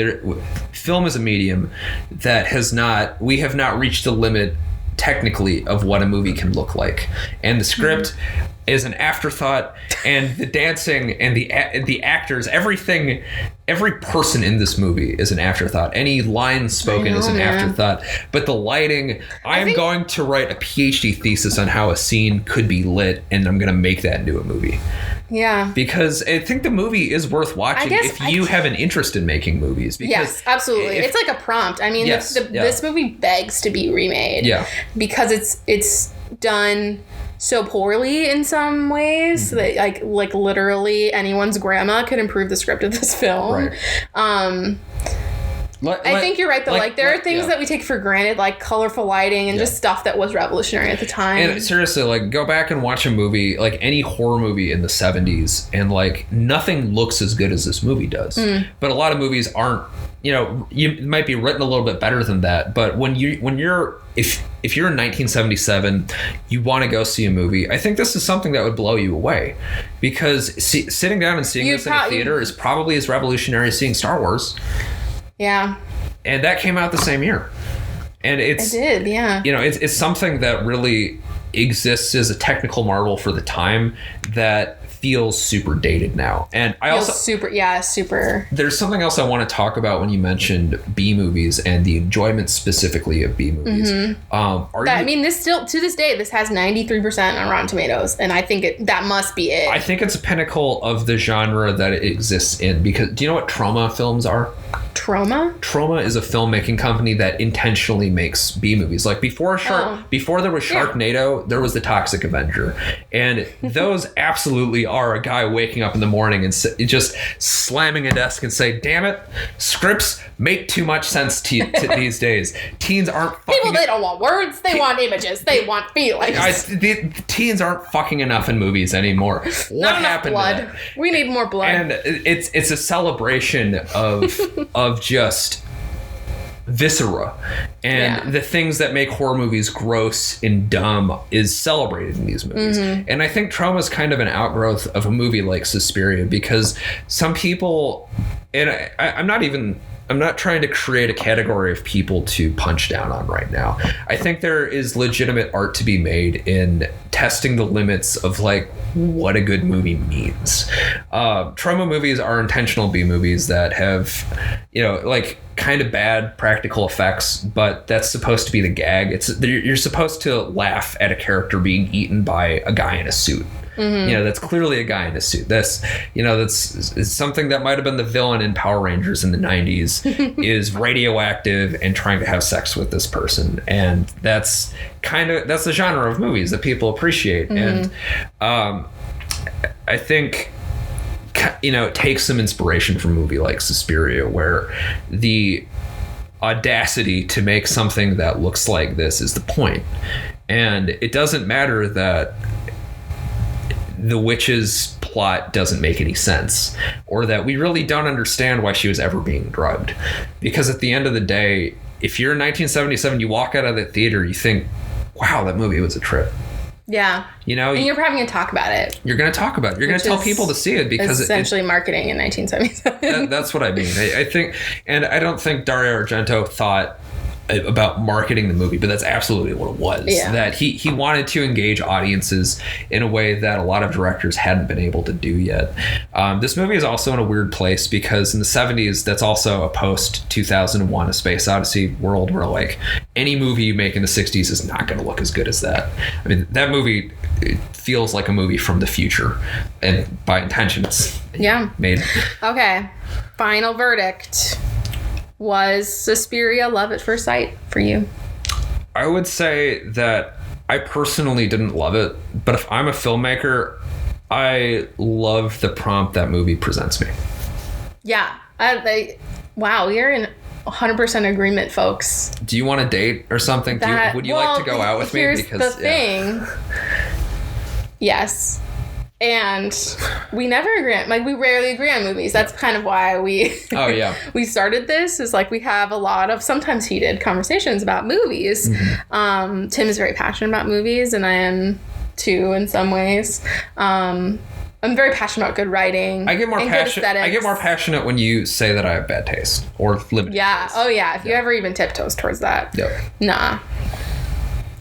film is a medium that we have not reached the limit technically of what a movie can look like, and the script is an afterthought, and the dancing and the actors, everything, every person in this movie is an afterthought. Any line spoken is an afterthought. But the lighting, I'm going to write a PhD thesis on how a scene could be lit, and I'm going to make that into a movie. Yeah. Because I think the movie is worth watching if you have an interest in making movies. Because yes, absolutely. It's like a prompt. I mean, this movie begs to be remade. Yeah. Because it's done so poorly in some ways that like literally anyone's grandma could improve the script of this film. Right. I think you're right though. There are things that we take for granted, like colorful lighting and just stuff that was revolutionary at the time. And seriously, like go back and watch a movie, like any horror movie in the 70s, and like nothing looks as good as this movie does. But a lot of movies aren't. You might be written a little bit better than that, but if you're in 1977, you want to go see a movie, I think this is something that would blow you away, because sitting down and seeing this in a theater is probably as revolutionary as seeing Star Wars. Yeah. And that came out the same year. And it did, yeah. It's something that really exists as a technical marvel for the time that feels super dated now. And super. There's something else I want to talk about when you mentioned B movies and the enjoyment specifically of B movies. This still to this day, this has 93% on Rotten Tomatoes, and I think that must be it. I think it's a pinnacle of the genre that it exists in, because do you know what Troma films are? Troma is a filmmaking company that intentionally makes B movies. Like before there was Sharknado, there was the Toxic Avenger. And those absolutely are a guy waking up in the morning and just slamming a desk and say, damn it, scripts make too much sense to these days. Teens aren't fucking... People, they don't want words, they want images, they want feelings. The teens aren't fucking enough in movies anymore. What happened blood. to that? We need more blood. And it's a celebration of just viscera, and the things that make horror movies gross and dumb is celebrated in these movies. And I think Trauma is kind of an outgrowth of a movie like Suspiria, because some people, and I'm not trying to create a category of people to punch down on right now. I think there is legitimate art to be made in testing the limits of like what a good movie means. Trauma movies are intentional B movies that have, like kind of bad practical effects, but that's supposed to be the gag. You're supposed to laugh at a character being eaten by a guy in a suit. That's clearly a guy in a suit. That's something that might have been the villain in Power Rangers in the 90s is radioactive and trying to have sex with this person. And that's the genre of movies that people appreciate. And I think, it takes some inspiration from a movie like Suspiria, where the audacity to make something that looks like this is the point. And it doesn't matter that the witch's plot doesn't make any sense, or that we really don't understand why she was ever being drugged. Because at the end of the day, if you're in 1977, you walk out of the theater, you think, wow, that movie was a trip. Yeah. And you're probably going to talk about it. You're going to talk about it. You're going to tell people to see it, because essentially marketing in 1977. That's what I mean. I think, and I don't think Dario Argento thought about marketing the movie, but that's absolutely what it was. That he wanted to engage audiences in a way that a lot of directors hadn't been able to do yet. This movie is also in a weird place, because in the 70s, that's also a post 2001 A Space Odyssey world where like any movie you make in the 60s is not going to look as good as that. I mean, that movie, it feels like a movie from the future, and by intention it's made. Okay, final verdict. Was Suspiria love at first sight for you? I would say that I personally didn't love it, but if I'm a filmmaker, I love the prompt that movie presents me. Yeah. Wow, we are in 100% agreement, folks. Do you want a date or something? Would you like to go out with me? Because the thing. Yes. And we never agree on, we rarely agree on movies. That's kind of why we we started this, is like we have a lot of sometimes heated conversations about movies. Tim is very passionate about movies, and I am too in some ways. I'm very passionate about good writing. I get more passionate when you say that I have bad taste or limited taste. Oh yeah, if you ever even tiptoes towards that. Nah.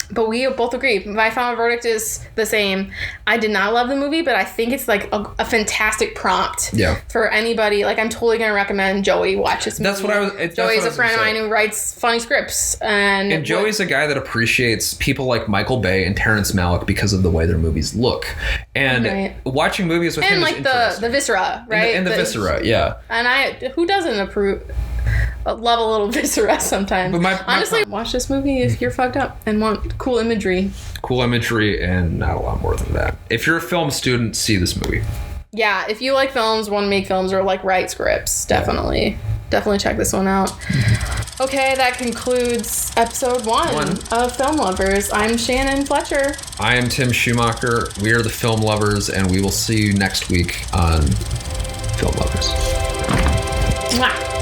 But we both agree. My final verdict is the same. I did not love the movie, but I think it's like a fantastic prompt for anybody. Like, I'm totally going to recommend Joey watch this movie. That's what I was. Joey's a friend of mine who writes funny scripts. And Joey's a guy that appreciates people like Michael Bay and Terrence Malick because of the way their movies look. And watching movies with him is interesting. And like the viscera, right? And the viscera, yeah. And who doesn't approve? Love a little viscera sometimes. But honestly, watch this movie if you're fucked up and want cool imagery. Cool imagery and not a lot more than that. If you're a film student, see this movie. Yeah, if you like films, want to make films, or like write scripts, definitely check this one out. Okay, that concludes episode one of Film Lovers. I'm Shannon Fletcher. I am Tim Schumacher. We are the Film Lovers, and we will see you next week on Film Lovers. Mwah.